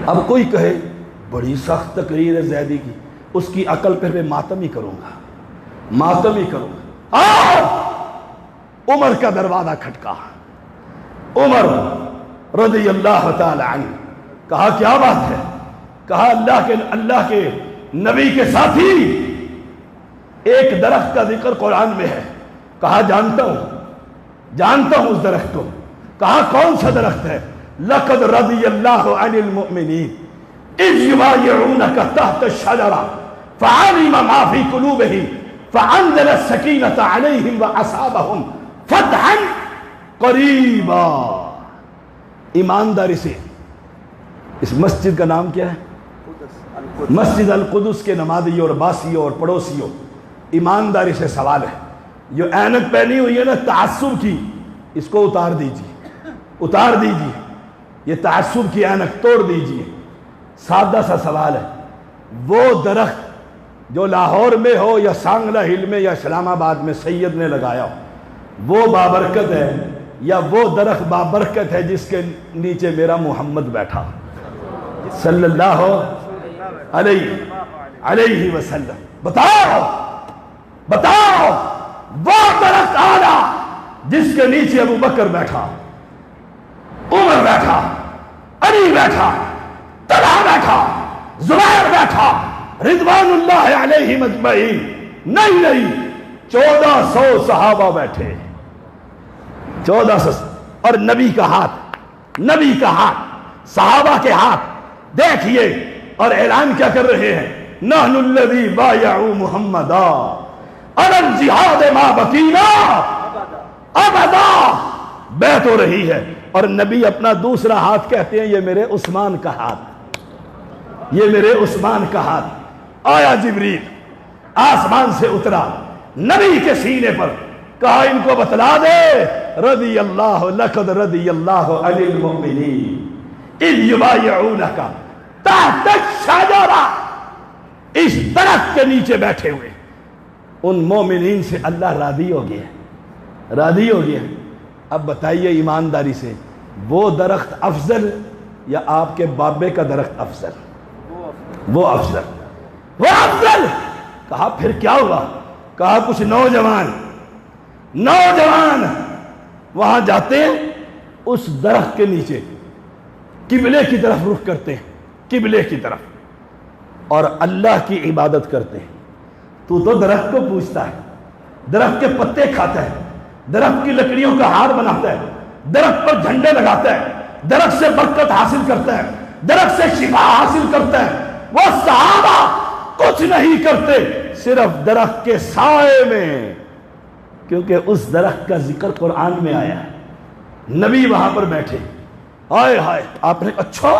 Speaker 1: اب کوئی کہے بڑی سخت تقریر ہے زیدی کی، اس کی عقل پہ میں ماتم ہی کروں گا۔ عمر کا دروازہ کھٹکا، عمر رضی اللہ تعالی عنہ، کہا کیا بات ہے؟ کہا اللہ کے نبی کے ساتھی ایک درخت کا ذکر قرآن میں ہے۔ کہا جانتا ہوں اس درخت کو۔ کہا کون سا درخت ہے؟ لقد رضی اللہ عن المؤمنین اذ یبایعونک تحت الشجرہ فعلم ما فی قلوبہم فانزل السکینۃ علیہم واصابہم فتحا قریبا۔ ایمانداری سے، اس مسجد کا نام کیا ہے؟ مسجد القدس کے نمازیوں اور باسیوں اور پڑوسیوں، ایمانداری سے سوال ہے، جو اینک پہنی ہوئی ہے نا تعصب کی، اس کو اتار دیجیے، یہ تعصب کی اینک توڑ دیجیے۔ سادہ سا سوال ہے، وہ درخت جو لاہور میں ہو یا سانگلہ ہل میں یا اسلام آباد میں سید نے لگایا ہو، وہ بابرکت ہے یا وہ درخت بابرکت ہے جس کے نیچے میرا محمد بیٹھا صلی اللہ علیہ وسلم؟ بتاؤ وہ درخت آنا جس کے نیچے ابو بکر بیٹھا، عمر بیٹھا، علی بیٹھا، طلحہ بیٹھا، زبیر بیٹھا، رضوان اللہ علیہم اجمعین؟ نہیں، 1400 صحابہ بیٹھے، 1400، اور نبی کا ہاتھ صحابہ کے ہاتھ دیکھیے، اور اعلان کیا کر رہے ہیں؟ نحن الذی بایعوا محمدا علی الجہاد ما بقینا ابدا۔ بیعت ہو رہی ہے، اور نبی اپنا دوسرا ہاتھ کہتے ہیں یہ میرے عثمان کا ہاتھ، آیا جبریل آسمان سے اترا نبی کے سینے پر، کہا ان کو بتلا دے لقد رضی اللہ عن المؤمنین اذ یبایعونک تحت الشجرہ، اس درخت کے نیچے بیٹھے ہوئے ان مومنین سے اللہ راضی ہو گیا۔ اب بتائیے ایمانداری سے، وہ درخت افضل یا آپ کے بابے کا درخت افضل؟ وہ افضل۔ کہا پھر کیا ہوا؟ کہا کچھ نوجوان وہاں جاتے ہیں، اس درخت کے نیچے قبلے کی طرف رخ کرتے ہیں، قبلے کی طرف، اور اللہ کی عبادت کرتے ہیں۔ تو درخت کو پوچھتا ہے، درخت کے پتے کھاتا ہے، درخت کی لکڑیوں کا ہار بناتا ہے، درخت پر جھنڈے لگاتا ہے، درخت سے برکت حاصل کرتا ہے، درخت سے شفا حاصل کرتا ہے۔ وہ صحابہ کچھ نہیں کرتے، صرف درخت کے سائے میں، کیونکہ اس درخت کا ذکر قرآن میں آیا ہے۔ نبی وہاں پر بیٹھے، ہائے ہائے، آپ نے کہا اچھا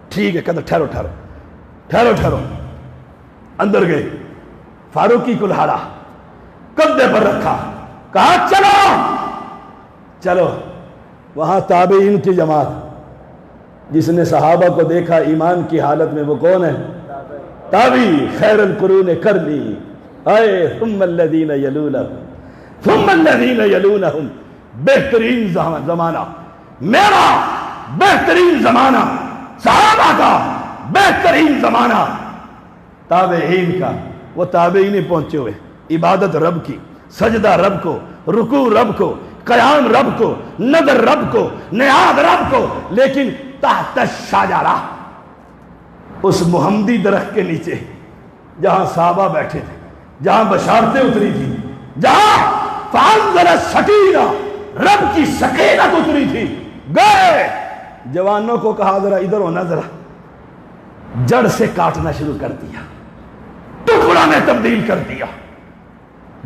Speaker 1: ٹھیک ہے، کہتا ٹھہرو ٹھہرو ٹھہرو ٹھہرو، اندر گئے، فاروقی کلہاڑا کندھے پر رکھا، کہا چلو چلو۔ وہاں تابعین کی جماعت، جس نے صحابہ کو دیکھا ایمان کی حالت میں، وہ کون ہے؟ تابعی، خیر القرون قرنی، اے ثم الذین یلونہم ثم الذین یلونہم، بہترین زمانہ میرا، بہترین زمانہ صحابہ کا، بہترین زمانہ تابعین کا۔ وہ تابعین پہنچے ہوئے، عبادت رب کی، سجدہ رب کو، رکوع رب کو، قیام رب کو، نظر رب کو، نیاز رب کو، لیکن تحت الشجرہ، اس محمدی درخت کے نیچے جہاں صحابہ بیٹھے تھے، جہاں بشارتیں اتری تھی، جہاں فانزل السکینہ، رب کی سکینت اتری تھی، گئے جوانوں کو کہا ذرا ادھر ہونا، ذرا جڑ سے کاٹنا شروع کر دیا، ٹکڑا میں تبدیل کر دیا،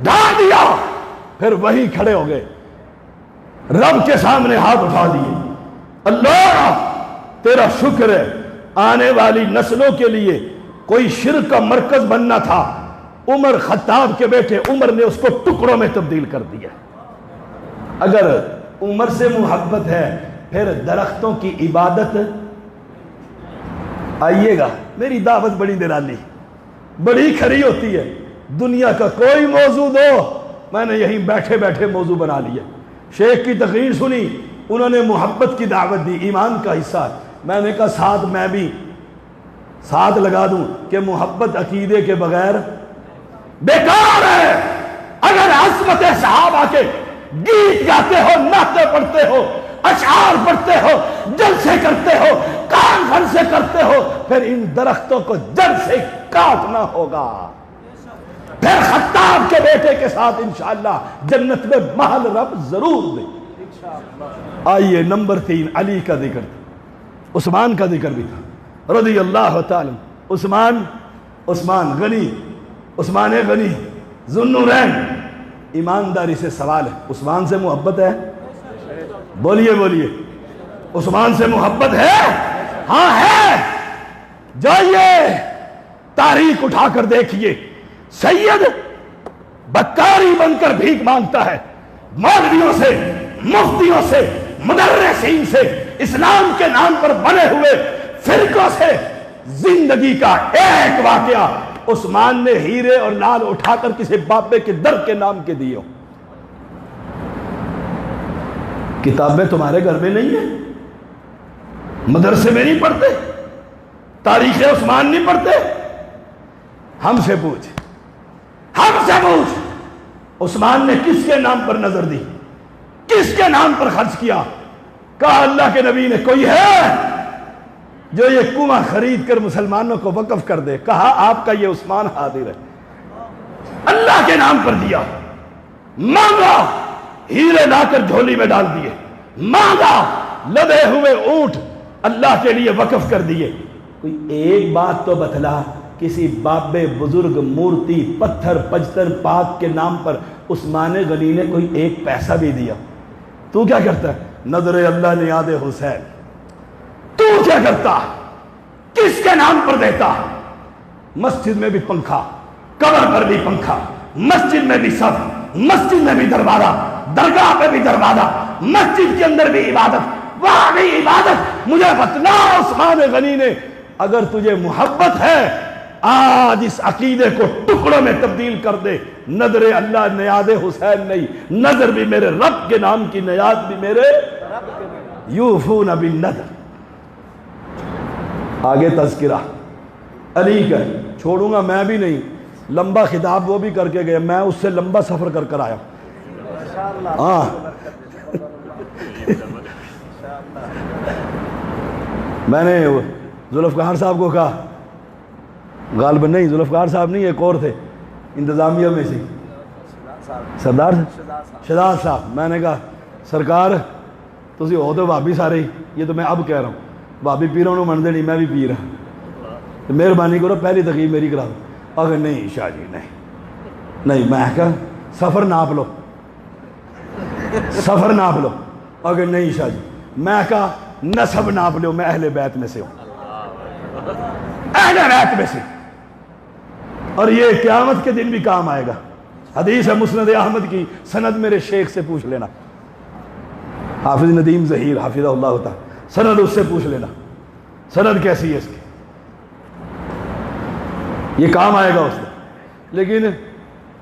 Speaker 1: ڈھا دیا، پھر وہیں کھڑے ہو گئے، رب کے سامنے ہاتھ اٹھا دیے، اللہ تیرا شکر ہے، آنے والی نسلوں کے لیے کوئی شرک کا مرکز بننا تھا، عمر خطاب کے بیٹے عمر نے اس کو ٹکڑوں میں تبدیل کر دیا۔ اگر عمر سے محبت ہے پھر درختوں کی عبادت، آئیے گا، میری دعوت بڑی نرالی، بڑی کھری ہوتی ہے، دنیا کا کوئی موضوع دو، میں نے یہیں بیٹھے بیٹھے موضوع بنا لیا۔ شیخ کی تقریر سنی، انہوں نے محبت کی دعوت دی، ایمان کا حصہ، میں نے کہا ساتھ میں بھی ساتھ لگا دوں کہ محبت عقیدے کے بغیر بیکار ہے۔ اگر عظمت صحابہ کے گیت گاتے ہو، نعتیں پڑھتے ہو، اشعار پڑھتے ہو، جلسے کرتے ہو، کانفرنسیں کرتے ہو، پھر ان درختوں کو جڑ سے کاٹنا ہوگا، پھر خطاب کے بیٹے کے ساتھ انشاءاللہ جنت میں محل رب ضرور دے۔ آئیے نمبر 3 علی کا ذکر تھا، عثمان کا ذکر بھی تھا رضی اللہ تعالی۔ عثمان غنی، عثمان غنی ذوالنورین، ایمانداری سے سوال ہے، عثمان سے محبت ہے؟ بولیے بولیے، عثمان سے محبت ہے؟ ہاں ہے۔ جائیے تاریخ اٹھا کر دیکھیے، سید بکاری بن کر بھیک مانگتا ہے، مولویوں سے، مفتیوں سے، مدرسین سے، اسلام کے نام پر بنے ہوئے فرقوں سے، زندگی کا ایک واقعہ عثمان نے ہیرے اور لال اٹھا کر کسی بابے کے در کے نام کے دیے۔ کتابیں تمہارے گھر میں نہیں ہیں، مدرسے میں نہیں پڑھتے، تاریخ عثمان نہیں پڑھتے، ہم سے پوچھ، ہم سے پوچھ، عثمان نے کس کے نام پر نظر دی، کس کے نام پر خرچ کیا؟ کہا اللہ کے نبی نے کوئی ہے جو یہ کنواں خرید کر مسلمانوں کو وقف کر دے؟ کہا آپ کا یہ عثمان حاضر ہے، اللہ کے نام پر دیا، مانگا، ہیرے لا کر جھولی میں ڈال دیے، مانگا، لدے ہوئے اونٹ اللہ کے لیے وقف کر دیے۔ کوئی ایک بات تو بتلا، کسی بابے بزرگ مورتی پتھر پجتن پاک کے نام پر عثمان غنی نے کوئی ایک پیسہ بھی دیا؟ تو کیا کرتا ہے؟ نظر اللہ نیاد حسین، تو کیا کرتا؟ کس کے نام پر دیتا؟ مسجد میں بھی پنکھا، قبر پر بھی پنکھا، مسجد میں بھی صف، مسجد میں بھی دروازہ، درگاہ پہ بھی دروازہ، مسجد کے اندر بھی عبادت، وہاں بھی عبادت۔ مجھے بتلا عثمان غنی نے، اگر تجھے محبت ہے آج اس عقیدے کو ٹکڑوں میں تبدیل کر دے، نظر اللہ نیاد حسین نہیں، نظر بھی میرے رب کے نام کی، نیاد بھی میرے یوفون بالنذر۔ آگے تذکرہ علی کا چھوڑوں گا میں بھی نہیں، لمبا خطاب وہ بھی کر کے گئے، میں اس سے لمبا سفر کر کر آیا۔ ہاں میں نے ذوالفقار صاحب کو کہا، غالباً نہیں ذوالفقار صاحب نہیں، ایک اور تھے انتظامیہ میں سے، سردار شہزاد صاحب، میں نے کہا سرکار تسی ہو تو بھابی سارے ہی، یہ تو میں اب کہہ رہا ہوں، بھابی پیروں نو من دے نہیں، میں بھی پیر ہوں، تو مہربانی کرو پہلی تقریب میری کرا دو۔ اگر نہیں شاہ جی نہیں، میں کہا سفر ناپ لو، سفر ناپ لو، اگر نہیں شاہ جی، میں کہا نسب ناپ لو، میں اہل بیت میں سے ہوں، اہل بیت میں سے، اور یہ قیامت کے دن بھی کام آئے گا۔ حدیث ہے مسند احمد کی، سند میرے شیخ سے پوچھ لینا، حافظ ندیم ظہیر حافظہ اللہ تعالی، سند اس سے پوچھ لینا، سند کیسی ہے اس کی، یہ کام آئے گا اس وقت، لیکن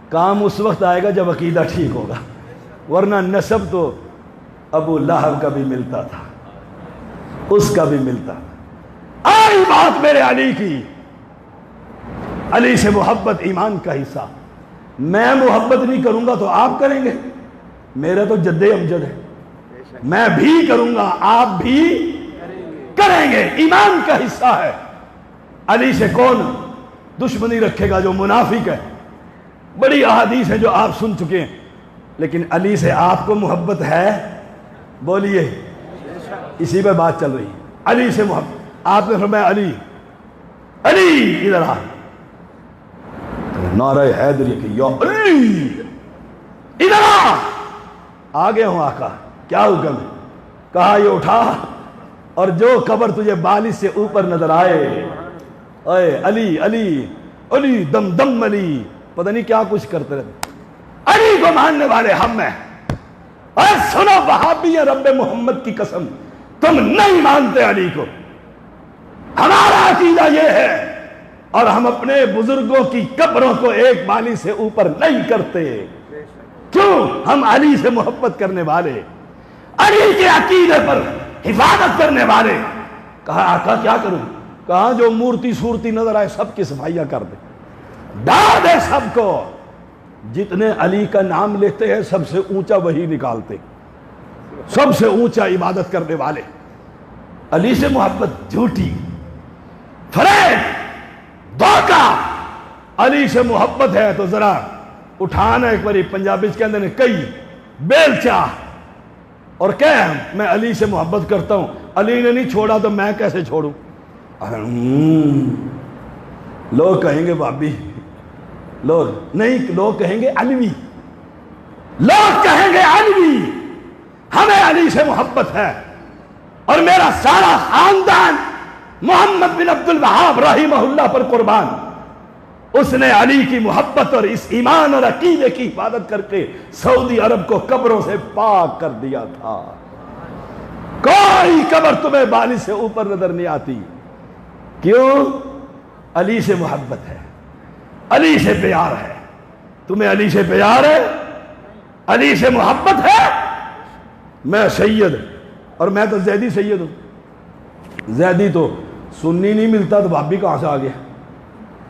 Speaker 1: کام اس وقت آئے گا جب عقیدہ ٹھیک ہوگا، ورنہ نسب تو ابو لہب کا بھی ملتا تھا، اس کا بھی ملتا تھا۔ آئی بات میرے علی کی، علی سے محبت ایمان کا حصہ، میں محبت نہیں کروں گا تو آپ کریں گے، میرا تو جد امجد ہے، میں بھی کروں گا آپ بھی کریں گے، ایمان کا حصہ ہے۔ علی سے کون دشمنی رکھے گا؟ جو منافق ہے۔ بڑی احادیث ہے جو آپ سن چکے ہیں، لیکن علی سے آپ کو محبت ہے؟ بولیے، اسی پہ بات چل رہی ہے، علی سے محبت۔ آپ نے فرمایا علی علی ادھر آ، نعرہ حیدری کی یا علی ادھر آ گیا ہوں آقا، کیا حکم ہے؟ کہا یہ اٹھا، اور جو قبر تجھے بالش سے اوپر نظر آئے، اے علی علی علی دم دم علی، پتہ نہیں کیا کچھ کرتے رہتے۔ علی کو ماننے والے ہم ہیں، اور سنو وہابی رب محمد کی قسم، تم نہیں مانتے علی کو، ہمارا عقیدہ یہ ہے، اور ہم اپنے بزرگوں کی قبروں کو ایک بالی سے اوپر نہیں کرتے۔ کیوں؟ ہم علی سے محبت کرنے والے، علی کے عقیدے پر حفاظت کرنے والے۔ کہا آقا کیا کروں؟ کہا جو مورتی صورتی نظر آئے سب کی صفائیاں کر دے، ڈال دے سب کو، جتنے علی کا نام لیتے ہیں سب سے اونچا وہی نکالتے، سب سے اونچا عبادت کرنے والے۔ علی سے محبت جھوٹی، فریب، دھوکہ۔ علی سے محبت ہے تو ذرا اٹھانا، ایک باری پنجابی کے اندر نے کئی بیل چاہ اور کہہ میں علی سے محبت کرتا ہوں، علی نے نہیں چھوڑا تو میں کیسے چھوڑوں؟ لوگ کہیں گے بابی، لوگ نہیں، لوگ کہیں گے علوی، لوگ کہیں گے علوی، ہمیں علی سے محبت ہے، اور میرا سارا خاندان محمد بن عبد الوہاب رحمہ اللہ پر قربان۔ اس نے علی کی محبت اور اس ایمان اور عقیدے کی حفاظت کر کے سعودی عرب کو قبروں سے پاک کر دیا تھا۔ کوئی قبر تمہیں بالی سے اوپر نظر نہیں آتی۔ کیوں؟ علی سے محبت ہے، علی سے پیار ہے۔ تمہیں علی سے پیار ہے، علی سے محبت ہے؟ میں سید، اور میں تو زیدی سید ہوں۔ زیدی تو سنی نہیں ملتا تو بھابی کہاں سے آ گیا؟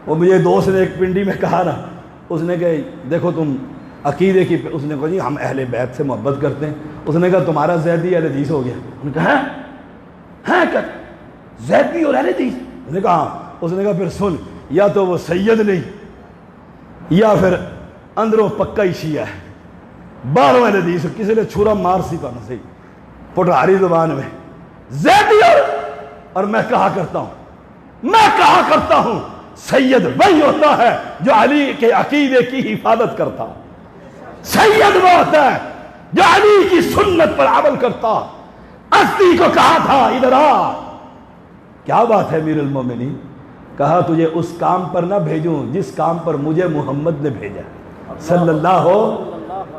Speaker 1: وہ مجھے دوست نے ایک پنڈی میں کہا نا، اس نے کہا دیکھو تم عقیدے کی، اس نے کہا جی ہم اہل بیت سے محبت کرتے ہیں۔ اس نے کہا تمہارا زیدی اہل حدیث ہو گیا؟ انہوں نے کہا ہاں زیدی اور اہل حدیث؟ اس نے کہا ہاں۔ اس نے کہا پھر سن، یا تو وہ سید نہیں، یا پھر اندروں پکا ہی شیعہ ہے، باہروں اہل حدیث۔ کسی نے چھرا مار سی کا نا صحیح پٹھاری زبان میں زیدی اور میں کہا کرتا ہوں سید وہی ہوتا ہے جو علی کے عقیدے کی حفاظت کرتا، سید وہ ہوتا ہے جو علی کی سنت پر عمل کرتا۔ اسدی کو کہا تھا ادھر آ، کیا بات ہے امیر المومنین؟ کہا تجھے اس کام پر نہ بھیجوں جس کام پر مجھے محمد نے بھیجا صلی اللہ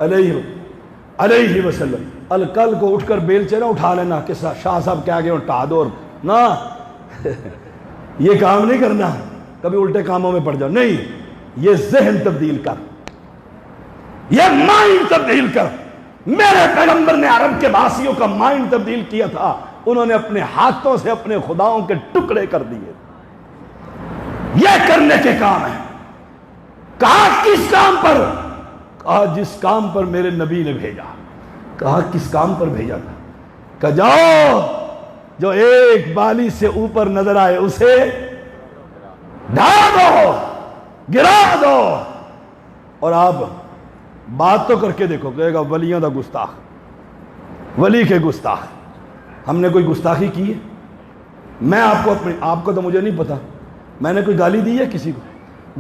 Speaker 1: علیہ وسلم۔ الکل کو اٹھ کر بیلچے نہ اٹھا لینا کہ شاہ صاحب کیا گئے اٹھا دو، نہ یہ کام نہیں کرنا، کبھی الٹے کاموں میں پڑ جاؤ، نہیں، یہ ذہن تبدیل کر، یہ مائنڈ تبدیل کر۔ میرے پیغمبر نے عرب کے باسیوں کا مائنڈ تبدیل کیا تھا، انہوں نے اپنے ہاتھوں سے اپنے خداؤں کے ٹکڑے کر دیے۔ یہ کرنے کے کام ہے۔ کہا کس کام پر؟ کہا جس کام پر میرے نبی نے بھیجا. کہا کس کام پر بھیجا تھا؟ کہ جاؤ جو ایک بالی سے اوپر نظر آئے اسے ڈھا دو، گرا دو. اور آپ بات تو کر کے دیکھو، کہے گا ولیوں دا گستاخ، ولی کے گستاخ. ہم نے کوئی گستاخی کی ہے؟ میں آپ کو تو مجھے نہیں پتا، میں نے کوئی گالی دی ہے کسی کو؟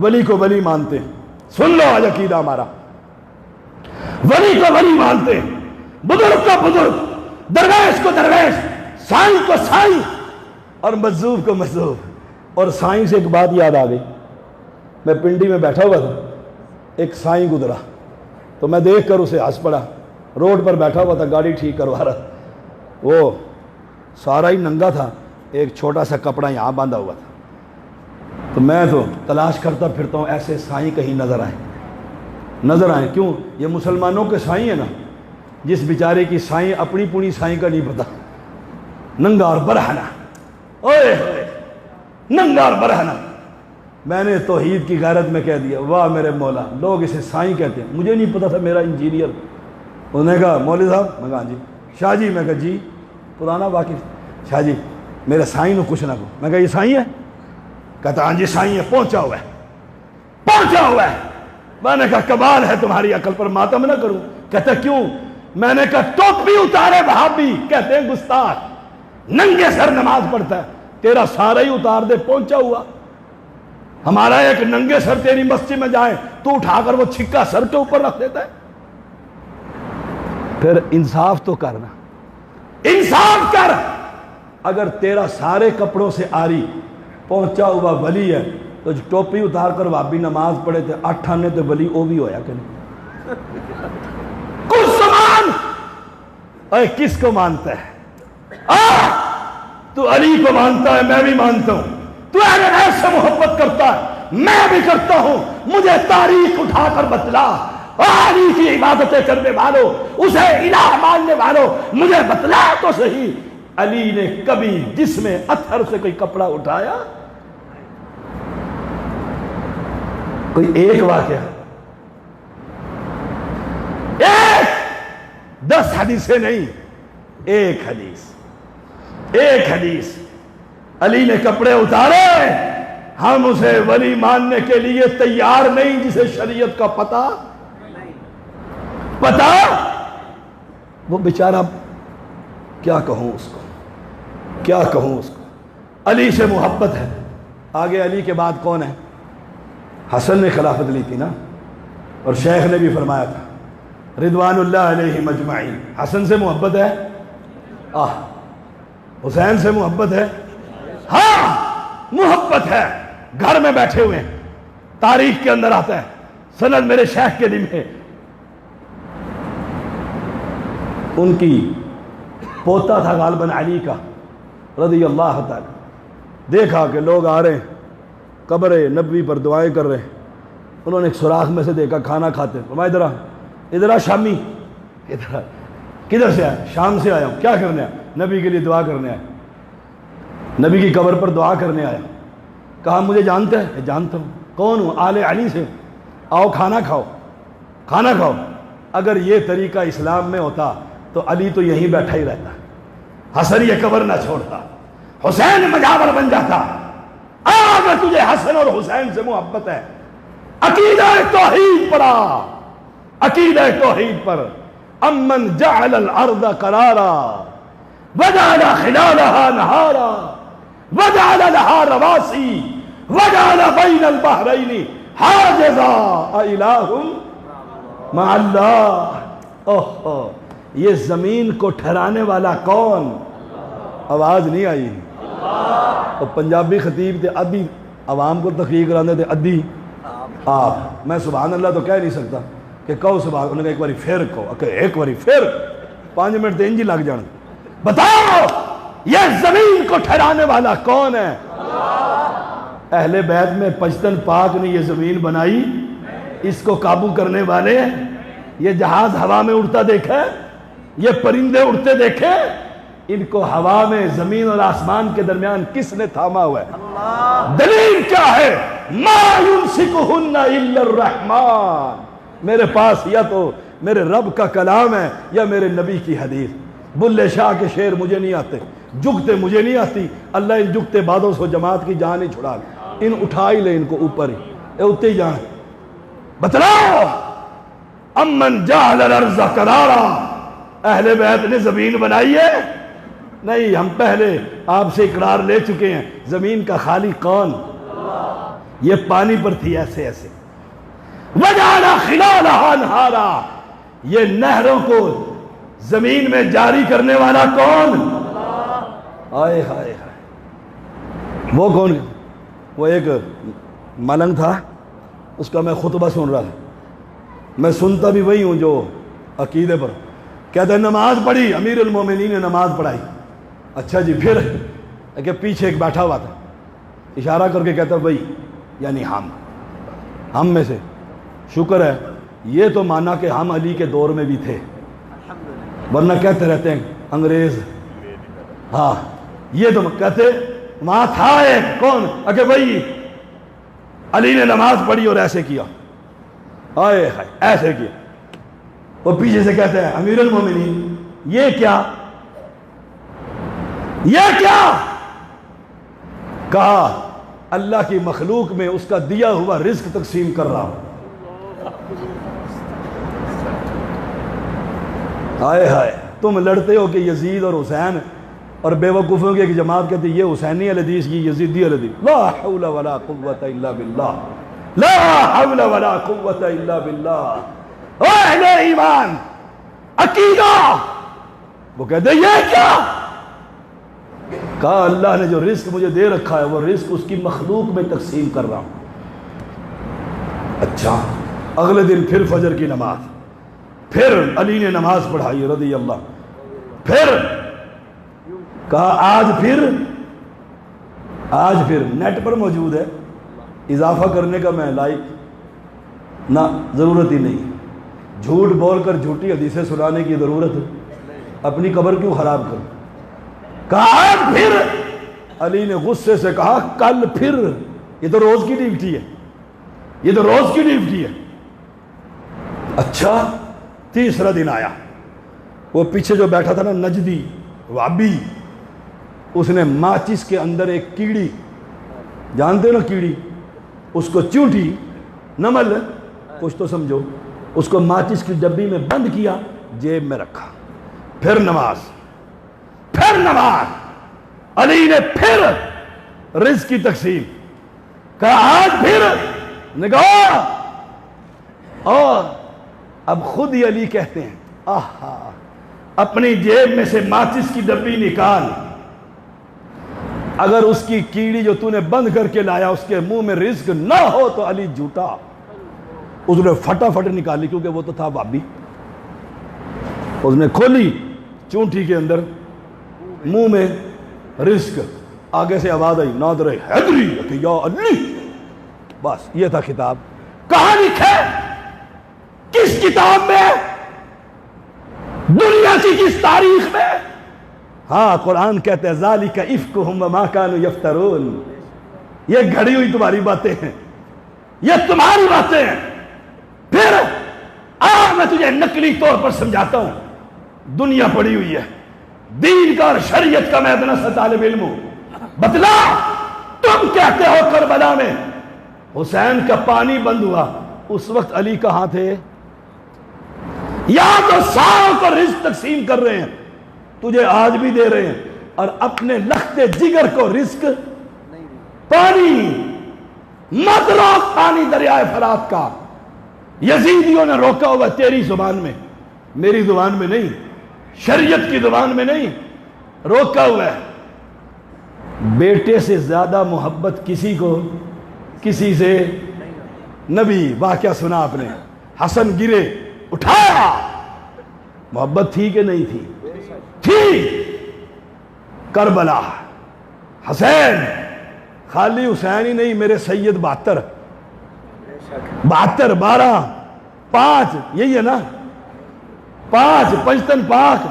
Speaker 1: ولی کو ولی مانتے ہیں. سن لو آج عقیدہ ہمارا، ولی کو ولی مانتے ہیں، بزرگ کو بزرگ، درویش کو درویش، سائیں کو سائیں اور مجذوب کو مجذوب. اور سائیں سے ایک بات یاد آ گئی. میں پنڈی میں بیٹھا ہوا تھا، ایک سائیں گزرا تو میں دیکھ کر اسے ہنس پڑا. روڈ پر بیٹھا ہوا تھا، گاڑی ٹھیک کروا رہا. وہ سارا ہی ننگا تھا، ایک چھوٹا سا کپڑا یہاں باندھا ہوا تھا. تو میں تو تلاش کرتا پھرتا ہوں ایسے سائیں کہیں نظر آئیں. کیوں؟ یہ مسلمانوں کے سائیں ہیں نا. جس بیچارے کی سائیں اپنی پونی سائیں کا نہیں پتا، ننگا اور برہنہ، اوئے ہوئے ننگا اور برہنہ. میں نے توحید کی غیرت میں کہہ دیا واہ میرے مولا، لوگ اسے سائیں کہتے ہیں. مجھے نہیں پتا تھا میرا انجینئر. انہوں نے کہا مولوی صاحب، میں کہا جی. شاہ جی، میں کہا جی، پرانا واقف. شاہ جی میرے سائیں نو کچھ نہ کہو. میں کہا یہ سائیں ہے؟ کہتا ہاں جی سائیں ہے، پہنچا ہوا ہے. میں نے کہا کمال ہے تمہاری عقل پر، ماتم نہ کروں. کہتا کیوں؟ میں نے کہا ٹوپی اتارے وہابی کہتے ہیں گستاخ، ننگے سر نماز پڑھتا ہے، تیرا سارا ہی اتار دے، پہنچا ہوا. ہمارا ایک ننگے سر تیری مسجد میں جائے تو اٹھا کر وہ چھکا سر کے اوپر رکھ دیتا ہے. پھر انصاف تو کرنا، انصاف کر. اگر تیرا سارے کپڑوں سے آری پہنچا ہوا ولی ہے تو جو ٹوپی اتار کر وہابی نماز پڑھے تھے 8 آنے تو ولی وہ بھی ہویا کہ نہیں؟ کچھ سمان. اے کس کو مانتا ہے؟ تو علی کو مانتا ہے، میں بھی مانتا ہوں. تو اہل بیت سے محبت کرتا ہے، میں بھی کرتا ہوں. مجھے تاریخ اٹھا کر بتلا، علی کی عبادتیں کرنے والوں، اسے الہ ماننے والوں، مجھے بتلا تو صحیح، علی نے کبھی جسم اطہر سے کوئی کپڑا اٹھایا؟ کوئی ایک واقعہ، 10 حدیثیں نہیں، ایک حدیث. علی نے کپڑے اتارے، ہم اسے ولی ماننے کے لیے تیار نہیں جسے شریعت کا پتہ. وہ بیچارہ کیا کہوں اس کو. علی سے محبت ہے. آگے علی کے بعد کون ہے؟ حسن نے خلافت لی تھی نا، اور شیخ نے بھی فرمایا تھا رضوان اللہ علیہ مجمعین. حسن سے محبت ہے، حسین سے محبت ہے، ہاں محبت ہے. گھر میں بیٹھے ہوئے ہیں، تاریخ کے اندر آتا ہے، سند میرے شیخ کے دل میں. ان کی پوتا تھا غالباً علی کا رضی اللہ تعالی. دیکھا کہ لوگ آ رہے ہیں، قبر نبوی پر دعائیں کر رہے ہیں. انہوں نے ایک سوراخ میں سے دیکھا کھانا کھاتے. فرمایا ادھر آ شامی. ادھر کدھر سے آیا؟ شام سے آیا ہوں. کیا کرنے آیا؟ نبی کے لیے دعا کرنے آیا، نبی کی قبر پر دعا کرنے آیا. کہا مجھے جانتے ہیں؟ جانتا ہوں. کون ہوں؟ آل علی سے. آؤ کھانا کھاؤ. اگر یہ طریقہ اسلام میں ہوتا تو علی تو یہیں بیٹھا ہی رہتا، حسن یہ قبر نہ چھوڑتا، حسین مجاور بن جاتا. اگر تجھے حسن اور حسین سے محبت ہے، عقیدہ توحید پر امن جعل الارض قرارا وجعل خلالها نهارا وجعل لها رواسي وجعل بين البحرين حاجزا الہ مع اللہ. یہ زمین کو ٹھہرانے والا کون؟ آواز نہیں آئی. تو پنجابی خطیب تھے، ادھی عوام کو تقریر کرانے تھے، ادھی آپ. میں سبحان اللہ تو کہہ نہیں سکتا کہ کہو سبحان. انہوں نے کہا ایک باری پھر کہو، کہ ایک باری پھر 5 منٹ دیں جی لگ جان. بتاؤ یہ زمین کو ٹھہرانے والا کون ہے؟ اہل بیت میں پشتن پاک نے یہ زمین بنائی، اس کو قابو کرنے والے. یہ جہاز ہوا میں اڑتا دیکھے، یہ پرندے اڑتے دیکھے، ان کو ہوا میں زمین اور آسمان کے درمیان کس نے تھاما ہوا ہے؟ دلیل کیا ہے؟ ما یمسکہن الا الرحمن میرے پاس یا تو میرے رب کا کلام ہے یا میرے نبی کی حدیث. بلے شاہ کے شعر مجھے نہیں آتے, جگتے مجھے نہیں آتی. اللہ ان جگتے بادوں سے جماعت کی جان ہی چھڑا لے, ان اٹھا ہی لے ان کو اوپر ہی, اتے ہی جان. بتلاؤ امن جعل الارض قرارا, اہل بیت نے زمین بنائی ہے؟ نہیں, ہم پہلے آپ سے اقرار لے چکے ہیں. زمین کا خالق کون؟ یہ پانی پر تھی ایسے ایسے. وجعل خلالها انہارا, یہ نہروں کو زمین میں جاری کرنے والا کون؟ آئے ہائے ہائے. وہ کون؟ وہ ایک ملنگ تھا, اس کا میں خطبہ سن رہا تھا. میں سنتا بھی وہی ہوں جو عقیدے پر. کہتا ہے نماز پڑھی, امیر المومنین نے نماز پڑھائی. اچھا جی, پھر کہ پیچھے ایک بیٹھا ہوا تھا, اشارہ کر کے کہتا وہی یعنی ہم میں سے. شکر ہے یہ تو مانا کہ ہم علی کے دور میں بھی تھے, ورنہ کہتے رہتے ہیں انگریز. ہاں یہ تو کہتے وہاں تھا ایک کون, کہ بھائی علی نے نماز پڑھی اور ایسے کیا, آئے ہائے ایسے کیا. وہ پیچھے سے کہتے ہیں امیر المومنین یہ کیا, یہ کیا؟ کہا اللہ کی مخلوق میں اس کا دیا ہوا رزق تقسیم کر رہا ہوں. آئے ہائے, تم لڑتے ہو کہ یزید اور حسین, اور بے وقوفوں کی ایک جماعت کہتی یہ حسینی الحدیث, یہ یزیدی الحدیث. لا حول ولا قوت الا باللہ, لا حول ولا قوت الا باللہ. اہل ایمان عقیدہ, وہ کہتے یہ کیا؟ کہا اللہ نے جو رزق مجھے دے رکھا ہے وہ رزق اس کی مخلوق میں تقسیم کر رہا ہوں. اچھا, اگلے دن پھر فجر کی نماز, پھر علی نے نماز پڑھائی رضی اللہ. پھر کہا آج پھر نیٹ پر موجود ہے, اضافہ کرنے کا میں لائق نہ, ضرورت ہی نہیں. جھوٹ بول کر جھوٹی حدیثیں سنانے کی ضرورت ہے, اپنی قبر کیوں خراب کروں. کہا آج پھر. علی نے غصے سے کہا کل پھر. یہ تو روز کی ڈیوٹی ہے, یہ تو روز کی ڈیوٹی ہے. اچھا, تیسرا دن آیا, وہ پیچھے جو بیٹھا تھا نا نجدی وابی, اس نے ماچس کے اندر ایک کیڑی, جانتے ہو نا کیڑی, اس کو چونٹی, نمل کچھ تو سمجھو, اس کو ماچس کی ڈبی میں بند کیا, جیب میں رکھا. پھر نماز, پھر نماز. علی نے پھر رزق کی تقسیم. کہا آج پھر نگاہ. اور اب خود ہی علی کہتے ہیں آہا, اپنی جیب میں سے ماچس کی ڈبی نکال, اگر اس کی کیڑی جو تو نے بند کر کے لایا اس کے منہ میں رزق نہ ہو تو علی جھوٹا. اس نے فٹافٹ نکالی, کیونکہ وہ تو تھا بابی. اس نے کھولی چونٹی کے اندر, منہ میں رزق, آگے سے آواز آئی نادر حیدری کہ یا علی. بس یہ تھا خطاب. کہاں لکھے, کس کتاب میں, دنیا کی کس تاریخ میں؟ ہاں, قرآن کہتے ہیں ذالک افکہم وما کانوا یفترون, یہ گھڑی ہوئی تمہاری باتیں ہیں, یہ تمہاری باتیں ہیں. پھر میں تجھے نقلی طور پر سمجھاتا ہوں. دنیا پڑی ہوئی ہے, دین کا اور شریعت کا میں اتنا سا طالب علم ہوں. بتلا, تم کہتے ہو کربلا میں حسین کا پانی بند ہوا, اس وقت علی کہاں تھے؟ یا تو ساروں کو رزق تقسیم کر رہے ہیں, تجھے آج بھی دے رہے ہیں, اور اپنے لخت جگر کو رزق پانی مت روک, پانی دریائے فرات کا. یزیدیوں نے روکا ہوا تیری زبان میں, میری زبان میں نہیں, شریعت کی زبان میں نہیں, روکا ہوا ہے. بیٹے سے زیادہ محبت کسی کو کسی سے نبی. واقعہ سنا آپ نے, حسن گرے اٹھایا, محبت تھی کہ نہیں تھی؟ تھی. کربلا, حسین, خالی حسین ہی نہیں, میرے سید 72 12 5 یہی ہے نا, 5 پنجتن پاک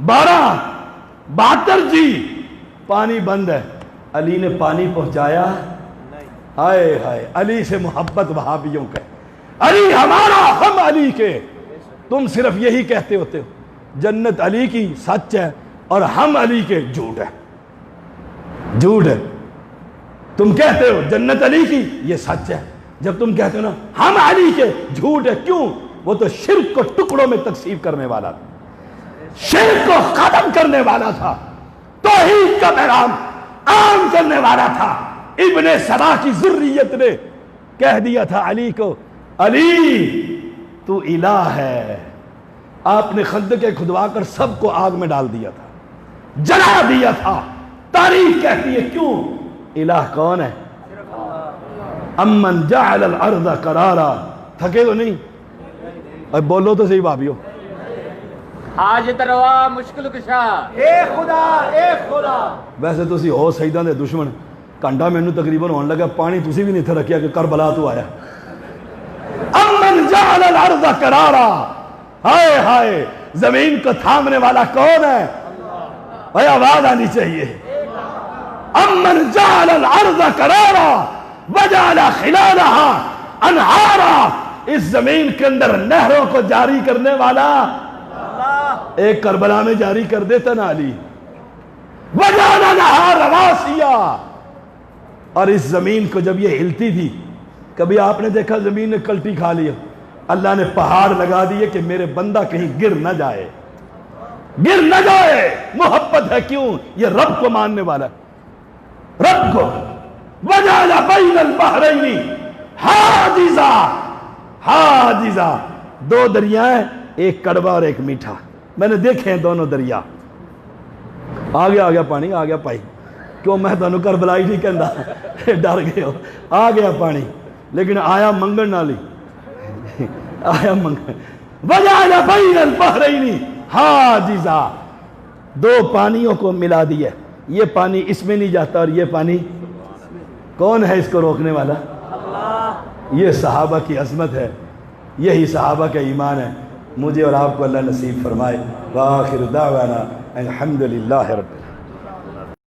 Speaker 1: 12 72 جی. پانی بند ہے, علی نے پانی پہنچایا. ہائے ہائے, علی سے محبت وہابیوں کا. علی ہمارا ہم علی کے. تم صرف یہی کہتے ہوتے ہو جنت علی کی سچ ہے اور ہم علی کے جھوٹ ہے. جھوٹ ہے. تم کہتے ہو جنت علی کی یہ سچ ہے, جب تم کہتے ہو نا ہم علی کے جھوٹ ہے. کیوں؟ وہ تو شرک کو ٹکڑوں میں تقسیم کرنے والا تھا, شرک کو ختم کرنے والا تھا, توحید کا پیغام عام کرنے والا تھا. ابن سبا کی ذریت نے کہہ دیا تھا علی کو, علی تو الہ ہے. آپ نے خندق کھدوا کر سب کو آگ میں ڈال دیا تھا, جلا دیا تھا. تاریخ کہتی ہے کیوں؟ الہ کون ہے؟ امن جعل الارض قرارا. تھکے تو نہیں؟ اب بولو تو صحیح بھابیو.
Speaker 2: حاجت روا مشکل کشا.
Speaker 3: اے خدا اے خدا.
Speaker 1: ویسے تو اسی ہو سیداں دے دشمن. گھنٹہ مینوں تقریباً ہونے لگا, پانی تسی بھی نہیں تھے رکھیا کہ کربلا تو آیا. امن جعل الارض قرارا. ہائے ہائے, زمین کو تھامنے والا کون ہے؟ بھائی آواز آنی چاہیے. امن جعل الارض قرارا وجعل خلالها انہارا. اس زمین کے اندر نہروں کو جاری کرنے والا ایک کربلا میں جاری کر دیتا نا علی. وجعل لها رواسیا. اور اس زمین کو جب یہ ہلتی تھی, کبھی آپ نے دیکھا زمین نے کلٹی کھا لیا؟ اللہ نے پہاڑ لگا دیے کہ میرے بندہ کہیں گر نہ جائے, گر نہ جائے. محبت ہے. کیوں؟ یہ رب کو ماننے والا ہے, رب کو. وجعل بین البحرین حاجزا. حاجزا, دو دریا ہیں, ایک کڑوا اور ایک میٹھا. میں نے دیکھے ہیں دونوں دریا. آ گیا پانی, آ گیا پائی. کیوں میں تانوں کربلائی نہیں کہندا, ڈر گئے ہو. آ گیا پانی, لیکن آیا منگن نالی, آیا منگن. وجعل بین البحرین حاجزا. دو پانیوں کو ملا دیا. یہ پانی اس میں نہیں جاتا اور یہ پانی, کون ہے اس کو روکنے والا؟ یہ صحابہ کی عظمت ہے, یہی صحابہ کا ایمان ہے. مجھے اور آپ کو اللہ نصیب فرمائے. وآخر دعوانا الحمدللہ رب العالمین.